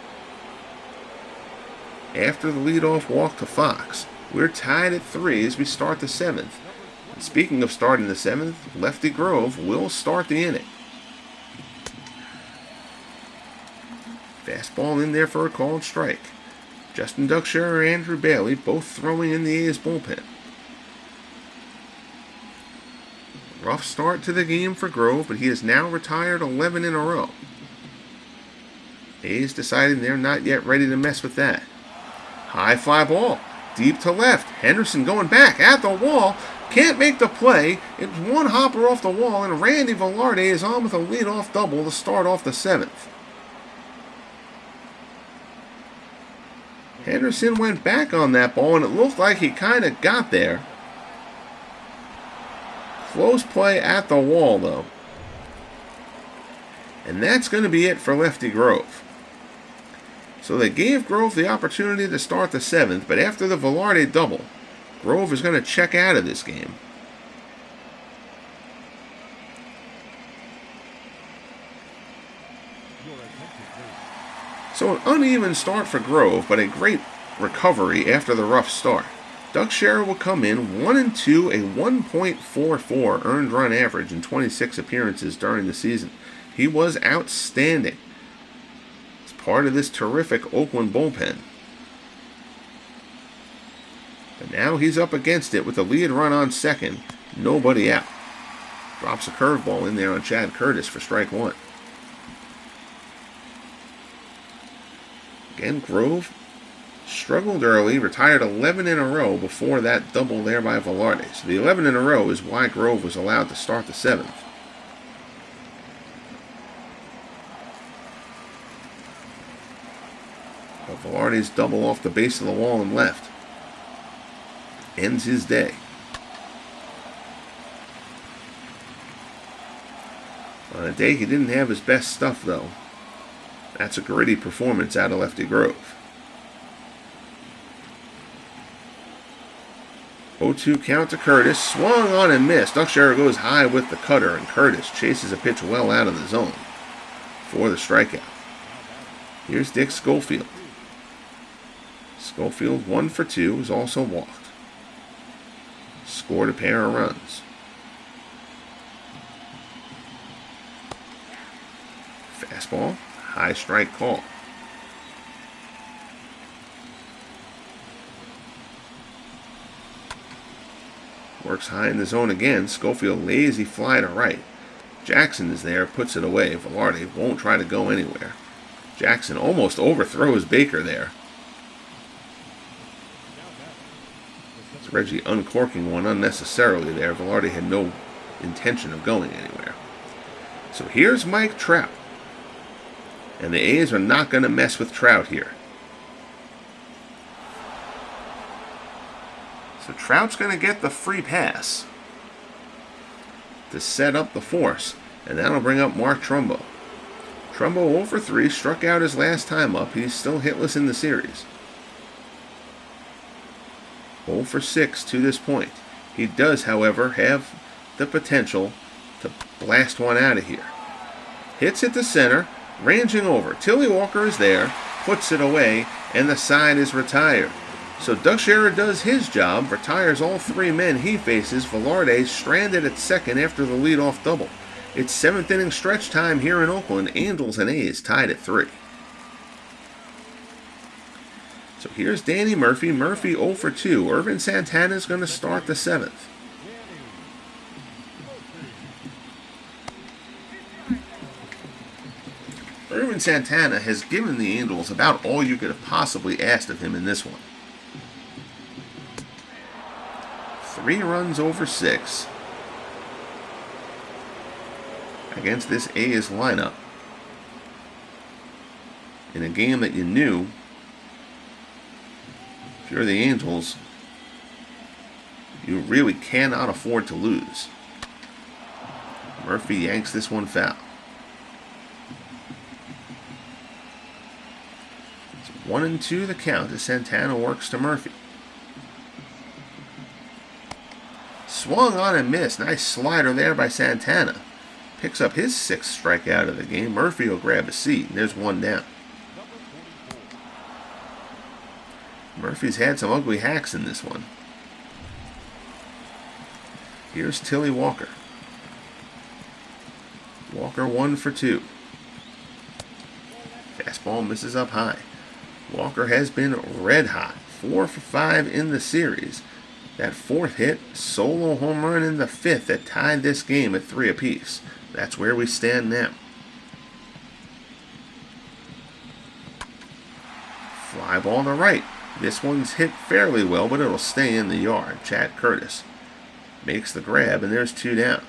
After the leadoff walk to Fox, we're tied at 3 as we start the 7th. And speaking of starting the 7th, Lefty Grove will start the inning. Fastball in there for a called strike. Justin Duckshire and Andrew Bailey both throwing in the A's bullpen. Rough start to the game for Grove, but he has now retired 11 in a row. A's deciding they're not yet ready to mess with that. High fly ball, deep to left. Henderson going back at the wall. Can't make the play. It's one hopper off the wall, and Randy Velarde is on with a leadoff double to start off the 7th. Henderson went back on that ball, and it looked like he kind of got there. Close play at the wall, though. And that's going to be it for Lefty Grove. So they gave Grove the opportunity to start the 7th, but after the Velarde double, Grove is going to check out of this game. So an uneven start for Grove, but a great recovery after the rough start. Duckshire will come in 1-2, a 1.44 earned run average in 26 appearances during the season. He was outstanding. It's part of this terrific Oakland bullpen. But now he's up against it with the lead run on second, nobody out. Drops a curveball in there on Chad Curtis for strike 1. Again, Grove struggled early, retired 11 in a row before that double there by Velarde. So the 11 in a row is why Grove was allowed to start the 7th. But Velarde's double off the base of the wall and left ends his day. On a day he didn't have his best stuff, though. That's a gritty performance out of Lefty Grove. 0-2 count to Curtis. Swung on and missed. Duckshire goes high with the cutter, and Curtis chases a pitch well out of the zone for the strikeout. Here's Dick Schofield. Schofield 1 for 2, was also walked. Scored a pair of runs. Fastball. High strike call. Works high in the zone again. Schofield lazy fly to right. Jackson is there, puts it away. Velarde won't try to go anywhere. Jackson almost overthrows Baker there. It's Reggie uncorking one unnecessarily there. Velarde had no intention of going anywhere. So here's Mike Trout. And the A's are not going to mess with Trout here. So Trout's going to get the free pass to set up the force. And that'll bring up Mark Trumbo. Trumbo 0 for 3, struck out his last time up. He's still hitless in the series. 0 for 6 to this point. He does, however, have the potential to blast one out of here. Hits it to center. Ranging over. Tilly Walker is there, puts it away, and the side is retired. So Duckshire does his job, retires all 3 men he faces. Velarde stranded at second after the leadoff double. It's 7th inning stretch time here in Oakland. Angels and A's tied at 3. So here's Danny Murphy. Murphy 0 for 2. Ervin Santana is going to start the 7th. Ervin Santana has given the Angels about all you could have possibly asked of him in this one. 3 runs over 6. I against this A's lineup in a game that you knew, if you're the Angels, you really cannot afford to lose. Murphy yanks this one foul. It's 1-2 the count as Santana works to Murphy. Swung on and missed. Nice slider there by Santana. Picks up his 6th strikeout of the game. Murphy will grab a seat, and there's one down. Murphy's had some ugly hacks in this one. Here's Tilly Walker. Walker 1 for 2. Fastball misses up high. Walker has been red hot. 4 for 5 in the series. That 4th hit, solo home run in the 5th that tied this game at 3 apiece. That's where we stand now. Fly ball to right. This one's hit fairly well, but it'll stay in the yard. Chad Curtis makes the grab, and there's 2 down.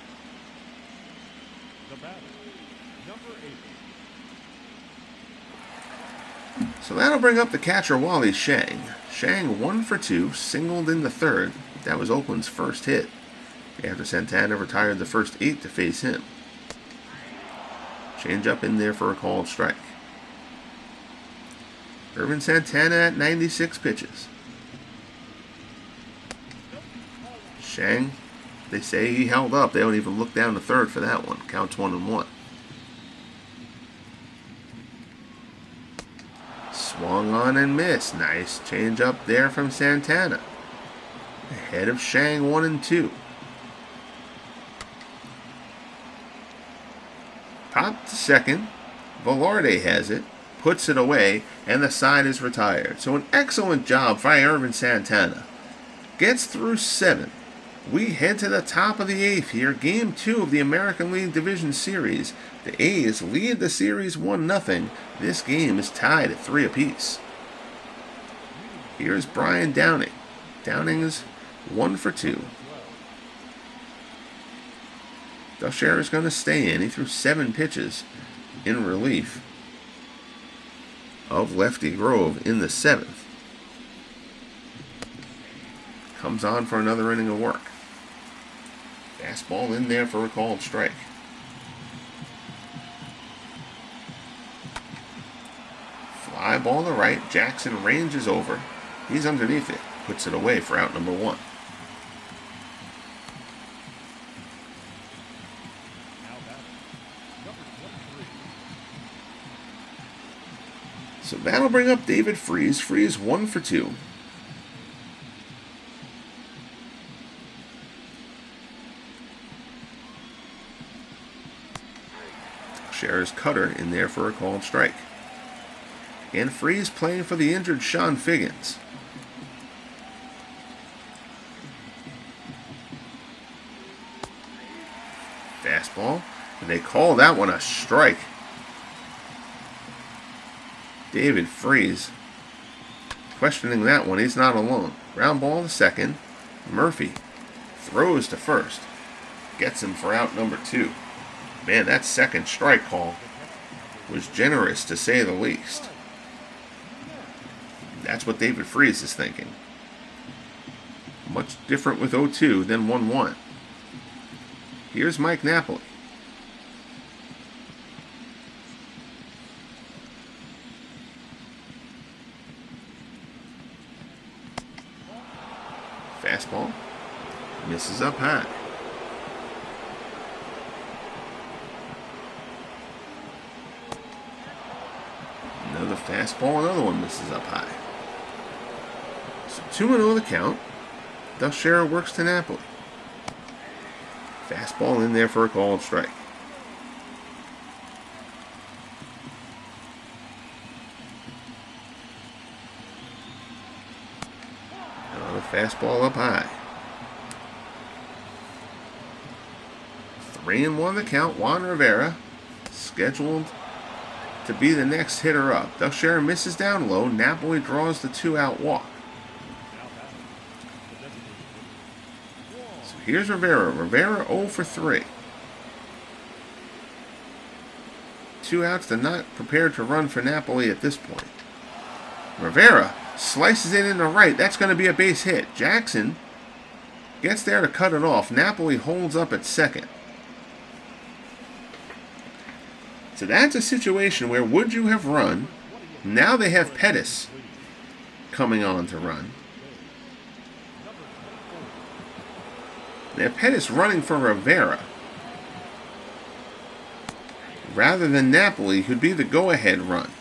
So that'll bring up the catcher Wally Shang. Shang 1 for 2, singled in the 3rd. That was Oakland's first hit, after Santana retired the first 8 to face him. Change up in there for a called strike. Ervin Santana at 96 pitches. Shang, they say he held up. They don't even look down the 3rd for that one. Counts 1-1. Swung on and missed. Nice change up there from Santana. Ahead of Shang 1-2. Pop to second. Velarde has it. Puts it away. And the side is retired. So an excellent job by Ervin Santana. Gets through 7. We head to the top of the 8th here. Game 2 of the American League Division Series. The A's lead the series 1-0. This game is tied at 3 apiece. Here's Brian Downing. Downing is 1 for 2. Dusher is going to stay in. He threw 7 pitches in relief of Lefty Grove in the 7th. Comes on for another inning of work. Fastball in there for a called strike. Fly ball to right. Jackson ranges over. He's underneath it. Puts it away for out number 1. So that'll bring up David Freese. Freese 1 for 2. Shares cutter in there for a called strike. And Freese playing for the injured Sean Figgins. Fastball. And they call that one a strike. David Freese questioning that one. He's not alone. Ground ball to second. Murphy throws to first. Gets him for out number 2. Man, that second strike call was generous to say the least. That's what David Freese is thinking. Much different with 0-2 than 1-1. Here's Mike Napoli. Fastball misses up high. Another fastball, another one misses up high. So 2-0 the count. Dusher works to Napoli. Fastball in there for a called strike. Another fastball up high. 3-1 the count. Juan Rivera scheduled to be the next hitter up. Dusher misses down low. Napoli draws the 2-out walk. So here's Rivera. Rivera 0 for 3. 2 outs. They're not prepared to run for Napoli at this point. Rivera slices it into right. That's going to be a base hit. Jackson gets there to cut it off. Napoli holds up at second. So that's a situation where would you have run? Now they have Pettis coming on to run. They have Pettis running for Rivera, rather than Napoli, who'd be the go-ahead run.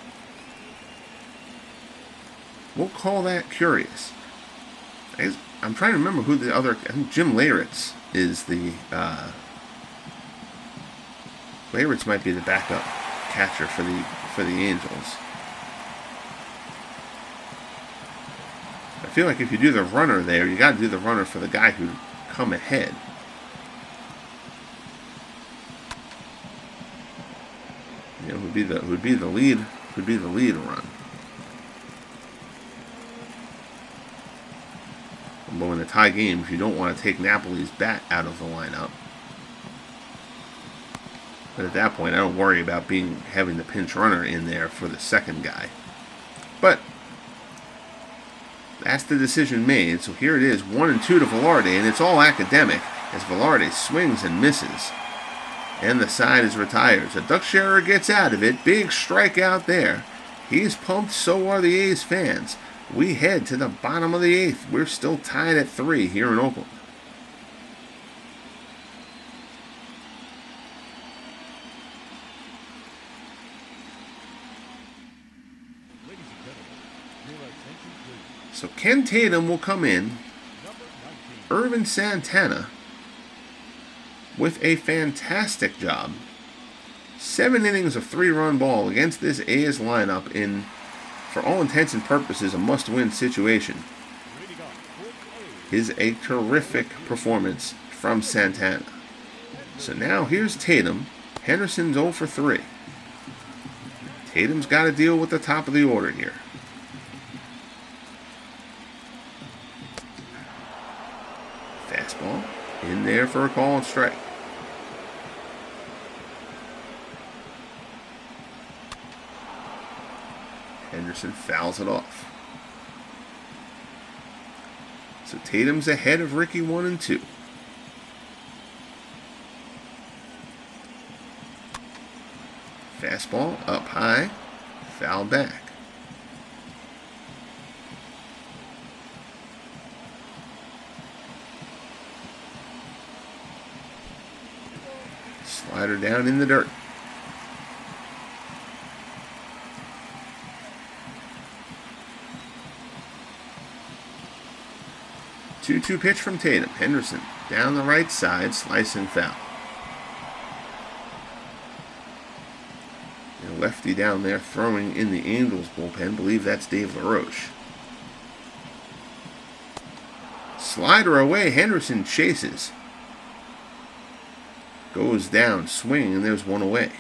We'll call that curious. I'm trying to remember who the other... I think Jim Leyritz is the... Leyritz might be the backup catcher for the Angels. I feel like if you do the runner there, you got to do the runner for the guy who come ahead. You know, who'd be the lead run. But in a tie game, if you don't want to take Napoli's bat out of the lineup. But at that point, I don't worry about having the pinch runner in there for the second guy. But that's the decision made. So here it is, 1-2 to Velarde, and it's all academic as Velarde swings and misses. And the side is retired. So Ducksharer gets out of it. Big strikeout there. He's pumped, so are the A's fans. We head to the bottom of the 8th. We're still tied at 3 here in Oakland. So Ken Tatum will come in. Ervin Santana with a fantastic job. 7 innings of 3-run ball against this A's lineup in, for all intents and purposes, a must-win situation. Is a terrific performance from Santana. So now here's Tatum. Henderson's 0 for 3. Tatum's got to deal with the top of the order here. Fastball in there for a call and strike. Henderson fouls it off. So Tatum's ahead of Ricky 1-2. Fastball up high, foul back. Slider down in the dirt. Two-two pitch from Tatum. Henderson down the right side, slicing foul. And Lefty down there throwing in the Angels bullpen. Believe that's Dave LaRoche. Slider away. Henderson chases. Goes down, swing, and there's one away.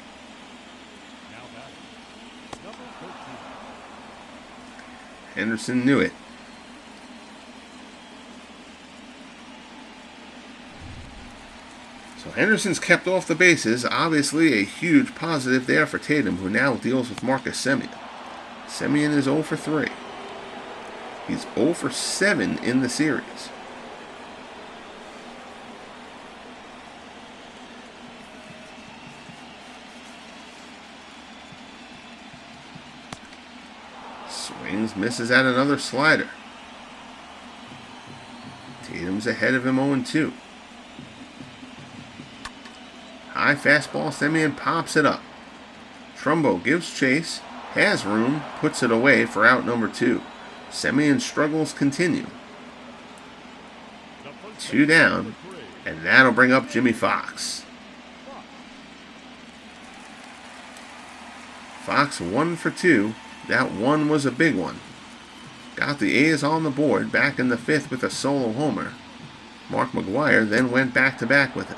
Henderson knew it. So Henderson's kept off the bases. Obviously a huge positive there for Tatum, who now deals with Marcus Semien. Semien is 0 for 3. He's 0 for 7 in the series. Swings, misses at another slider. Tatum's ahead of him 0-2. High fastball, Semien pops it up. Trumbo gives chase, has room, puts it away for out number 2. Semien's struggles continue. 2 down, and that'll bring up Jimmy Fox. Fox 1 for 2. That one was a big one. Got the A's on the board back in the 5th with a solo homer. Mark McGwire then went back-to-back with it.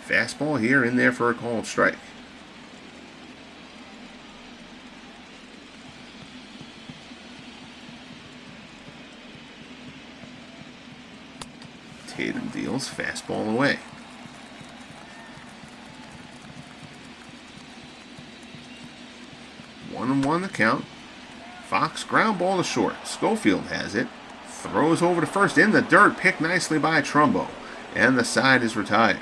Fastball here, in there for a called strike. Tatum deals, fastball away. 1-1 the count. Fox ground ball to short. Schofield has it. Throws over to first in the dirt. Picked nicely by Trumbo. And the side is retired.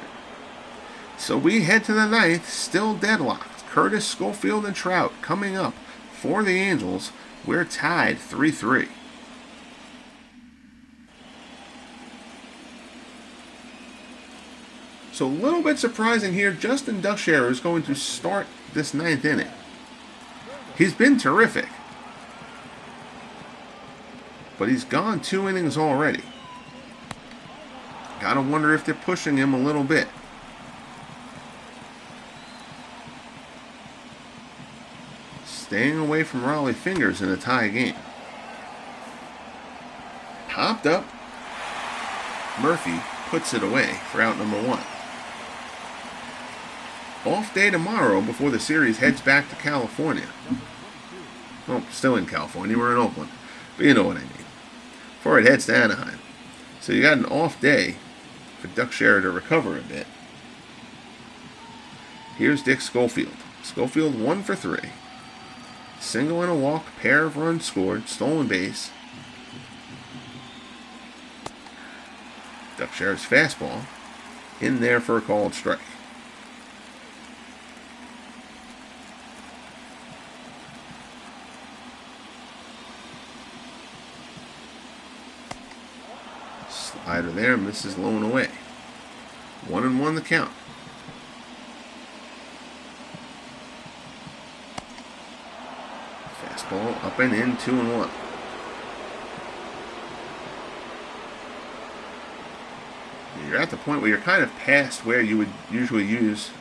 So we head to the ninth, still deadlocked. Curtis, Schofield, and Trout coming up for the Angels. We're tied 3-3. So a little bit surprising here, Justin Ducksharer is going to start this ninth inning. He's been terrific, but he's gone 2 innings already. Gotta wonder if they're pushing him a little bit. Staying away from Raleigh fingers in a tie game. Popped up. Murphy puts it away for out number 1. Off day tomorrow before the series heads back to California. Well, still in California. We're in Oakland. But you know what I mean. Before it heads to Anaheim. So you got an off day for Ducksharer to recover a bit. Here's Dick Schofield. Schofield 1 for 3. Single and a walk, pair of runs scored, stolen base. Ducksharer's fastball in there for a called strike. Slider there, misses low and away. 1-1 the count. Fastball up and in, 2-1. You're at the point where you're kind of past where you would usually use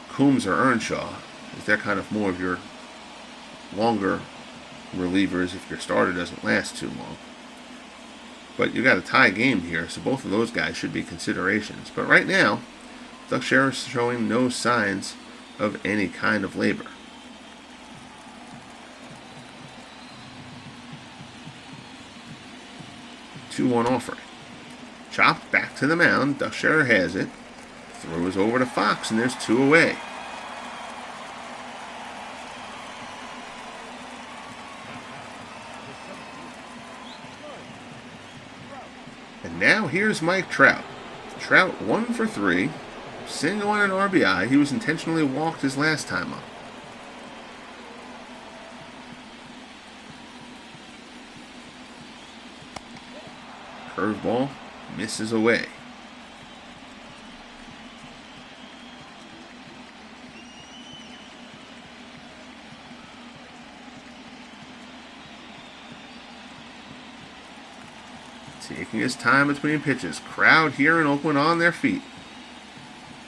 Coombs or Earnshaw. They're kind of more of your longer relievers if your starter doesn't last too long. But you got a tie game here, so both of those guys should be considerations. But right now, Ducksharer is showing no signs of any kind of labor. 2-1 offering. Chopped back to the mound. Ducksharer has it. Throws over to Fox, and there's 2 away. And now here's Mike Trout. Trout 1 for 3. Single and an RBI. He was intentionally walked his last time up. Curveball misses away. Taking his time between pitches. Crowd here in Oakland on their feet.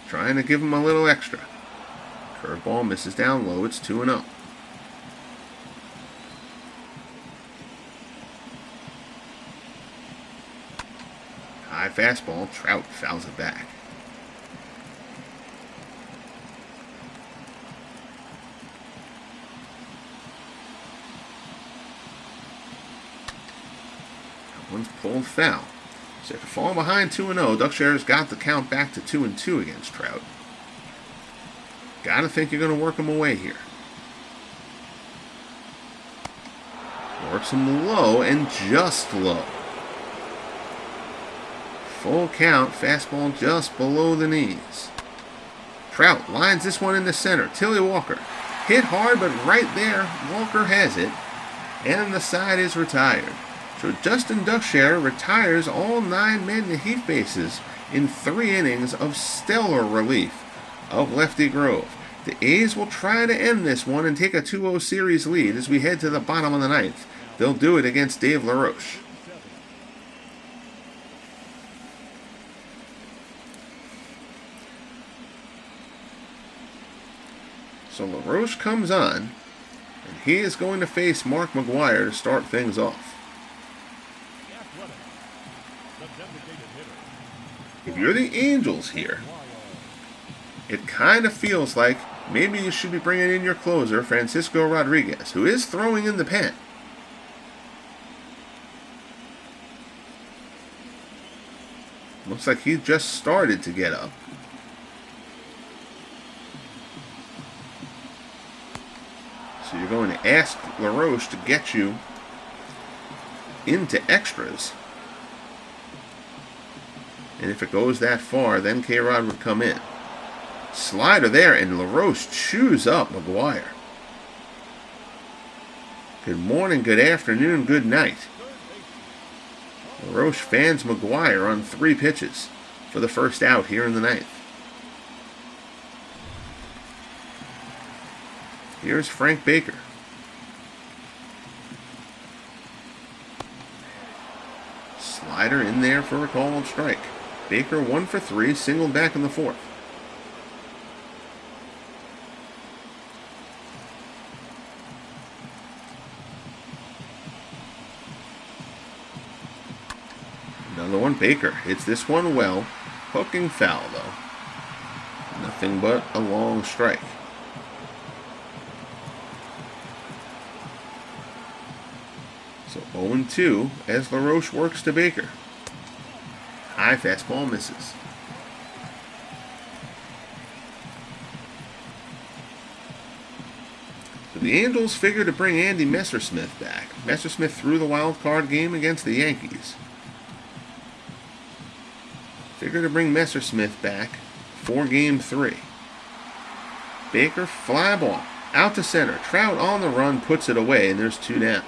Trying to give him a little extra. Curveball misses down low. It's 2-0. High fastball. Trout fouls it back. One's pulled foul. So after falling behind 2-0, Ducksharer's got the count back to 2-2 against Trout. Gotta think you're going to work him away here. Works him low and just low. Full count, fastball just below the knees. Trout lines this one in the center. Tilly Walker hit hard, but right there, Walker has it. And the side is retired. So Justin Ducksharer retires all 9 men that he faces in 3 innings of stellar relief of Lefty Grove. The A's will try to end this one and take a 2-0 series lead as we head to the bottom of the 9th. They'll do it against Dave LaRoche. So LaRoche comes on, and he is going to face Mark McGwire to start things off. If you're the Angels here, it kind of feels like maybe you should be bringing in your closer, Francisco Rodriguez, who is throwing in the pen. Looks like he just started to get up. So you're going to ask LaRoche to get you into extras. And if it goes that far, then K-Rod would come in. Slider there, and LaRoche chews up McGuire. Good morning, good afternoon, good night. LaRoche fans McGuire on 3 pitches for the first out here in the 9th. Here's Frank Baker. Slider in there for a called strike. Baker 1 for 3, singled back in the 4th. Another one, Baker hits this one well. Hooking foul, though. Nothing but a long strike. So 0-2 as LaRoche works to Baker. High fastball misses. So the Angels figure to bring Andy Messersmith back. Messersmith threw the wild card game against the Yankees. Figure to bring Messersmith back for Game 3. Baker, fly ball, out to center. Trout on the run, puts it away, and there's 2 down.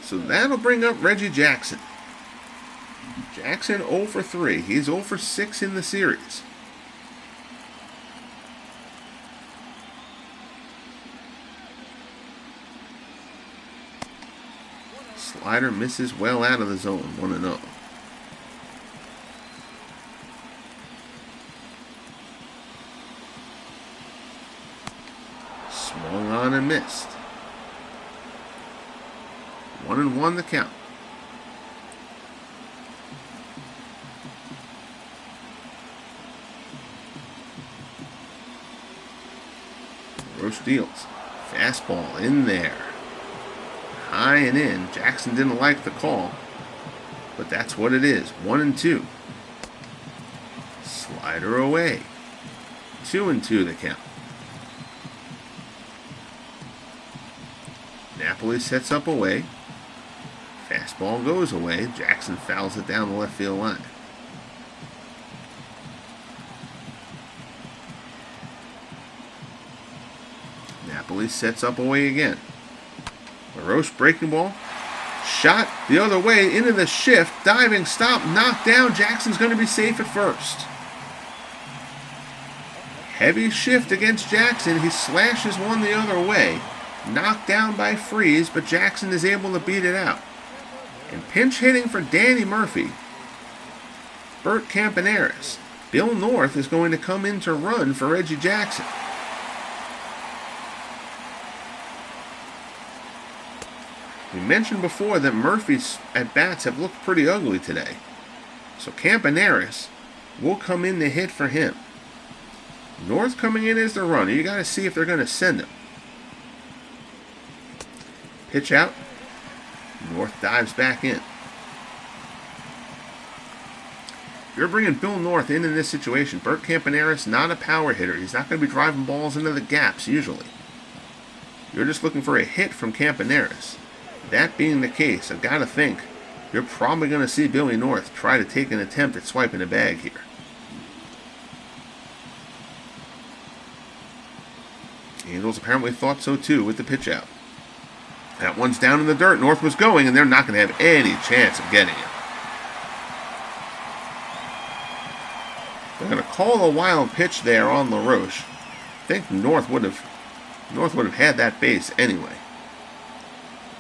So that'll bring up Reggie Jackson. Jackson 0 for 3. He's 0 for 6 in the series. Slider misses well out of the zone, 1-0. Swung on and missed. 1-1 the count. Roche deals. Fastball in there. High and in. Jackson didn't like the call, but that's what it is. 1-2. Slider away. 2-2 the count. Napoli sets up away. Fastball goes away. Jackson fouls it down the left field line. Napoli sets up away again. LaRoche breaking ball. Shot the other way into the shift. Diving stop. Knocked down. Jackson's going to be safe at first. Heavy shift against Jackson. He slashes one the other way. Knocked down by Freeze, but Jackson is able to beat it out. And pinch hitting for Danny Murphy. Bert Campaneris. Bill North is going to come in to run for Reggie Jackson. We mentioned before that Murphy's at-bats have looked pretty ugly today. So Campaneris will come in to hit for him. North coming in as the runner. You got to see if they're going to send him. Pitch out. North dives back in. If you're bringing Bill North in this situation, Bert Campaneris, not a power hitter. He's not going to be driving balls into the gaps usually. You're just looking for a hit from Campaneris. That being the case, I've got to think you're probably going to see Billy North try to take an attempt at swiping a bag here. Angels apparently thought so too with the pitch out. That one's down in the dirt. North was going, and they're not going to have any chance of getting it. They're going to call a wild pitch there on LaRoche. I think North would have had that base anyway.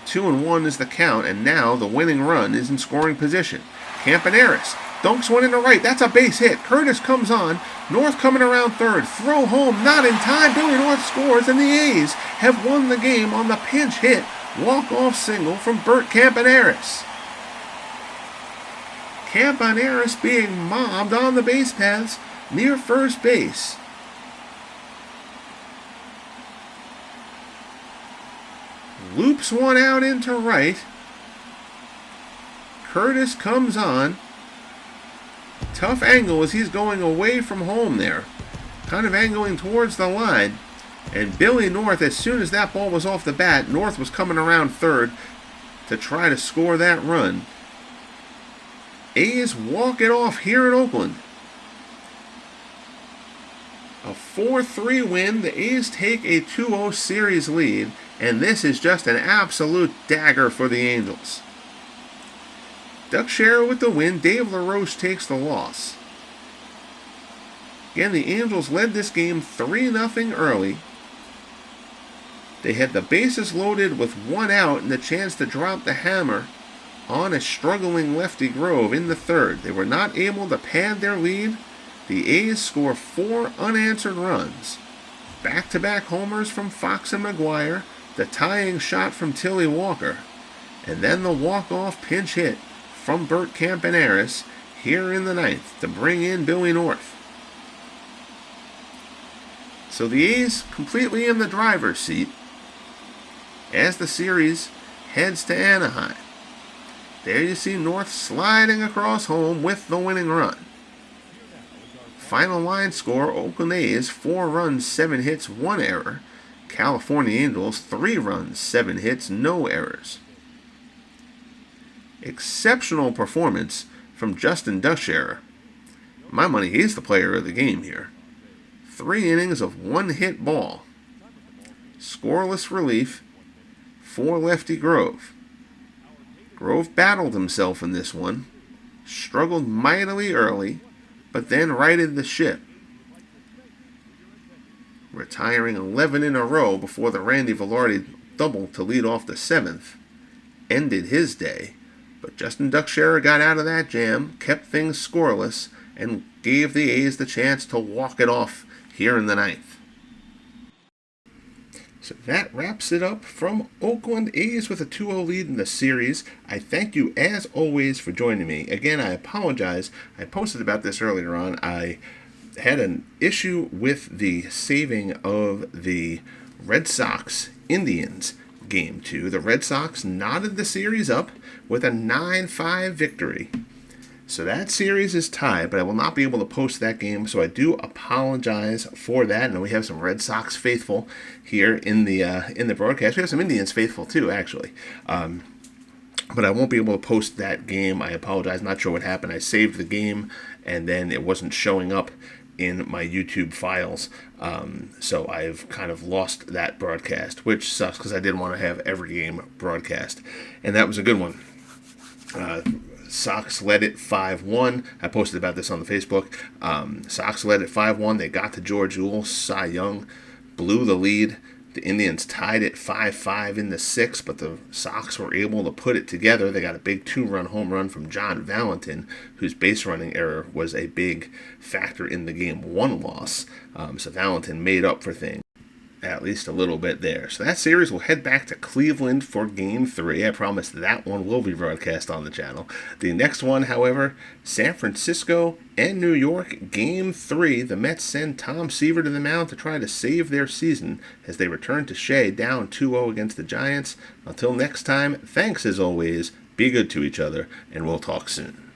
2-1 is the count, and now the winning run is in scoring position. Campaneris dunks one into right. That's a base hit. Curtis comes on. North coming around third. Throw home, not in time. Billy North scores, and the A's have won the game on the pinch hit. Walk-off single from Bert Campaneris. Campaneris being mobbed on the base paths near first base. Loops one out into right. Curtis comes on. Tough angle as he's going away from home there. Kind of angling towards the line. And Billy North, as soon as that ball was off the bat, North was coming around third to try to score that run. A's walk it off here in Oakland. A 4-3 win. The A's take a 2-0 series lead. And this is just an absolute dagger for the Angels. Duck Share with the win. Dave LaRoche takes the loss. Again, the Angels led this game 3-0 early. They had the bases loaded with one out and the chance to drop the hammer on a struggling Lefty Grove in the third. They were not able to pad their lead. The A's score 4 unanswered runs. Back-to-back homers from Fox and McGuire, the tying shot from Tilly Walker, and then the walk-off pinch hit from Bert Campaneris here in the ninth to bring in Billy North. So the A's completely in the driver's seat as the series heads to Anaheim. There you see North sliding across home with the winning run. Final line score, Oakland A's 4 runs, 7 hits, 1 error. California Angels 3 runs, 7 hits, no errors. Exceptional performance from Justin Ducksharer. My money, he's the player of the game here. 3 innings of 1-hit ball. Scoreless relief for Lefty Grove. Grove battled himself in this one. Struggled mightily early, but then righted the ship. Retiring 11 in a row before the Randy Velarde double to lead off the 7th. Ended his day. But Justin Ducksharer got out of that jam, kept things scoreless, and gave the A's the chance to walk it off here in the ninth. So that wraps it up from Oakland A's with a 2-0 lead in the series. I thank you as always for joining me. Again, I apologize. I posted about this earlier on. I had an issue with the saving of the Red Sox Indians game 2. The Red Sox knotted the series up with a 9-5 victory. So that series is tied, but I will not be able to post that game, so I do apologize for that. And we have some Red Sox faithful here in the broadcast. We have some Indians faithful too, actually. But I won't be able to post that game. I apologize. Not sure what happened. I saved the game, and then it wasn't showing up in my YouTube files. So I've kind of lost that broadcast, which sucks because I did want to have every game broadcast. And that was a good one. Sox led it 5-1. I posted about this on the Facebook. Sox led it 5-1. They got to George Ewell. Cy Young blew the lead. The Indians tied it 5-5 in the 6th, but the Sox were able to put it together. They got a big 2-run home run from John Valentin, whose base running error was a big factor in the Game 1 loss. So Valentin made up for things at least a little bit there. So that series will head back to Cleveland for Game 3. I promise that one will be broadcast on the channel. The next one, however, San Francisco and New York, Game 3. The Mets send Tom Seaver to the mound to try to save their season as they return to Shea down 2-0 against the Giants. Until next time, thanks as always, be good to each other, and we'll talk soon.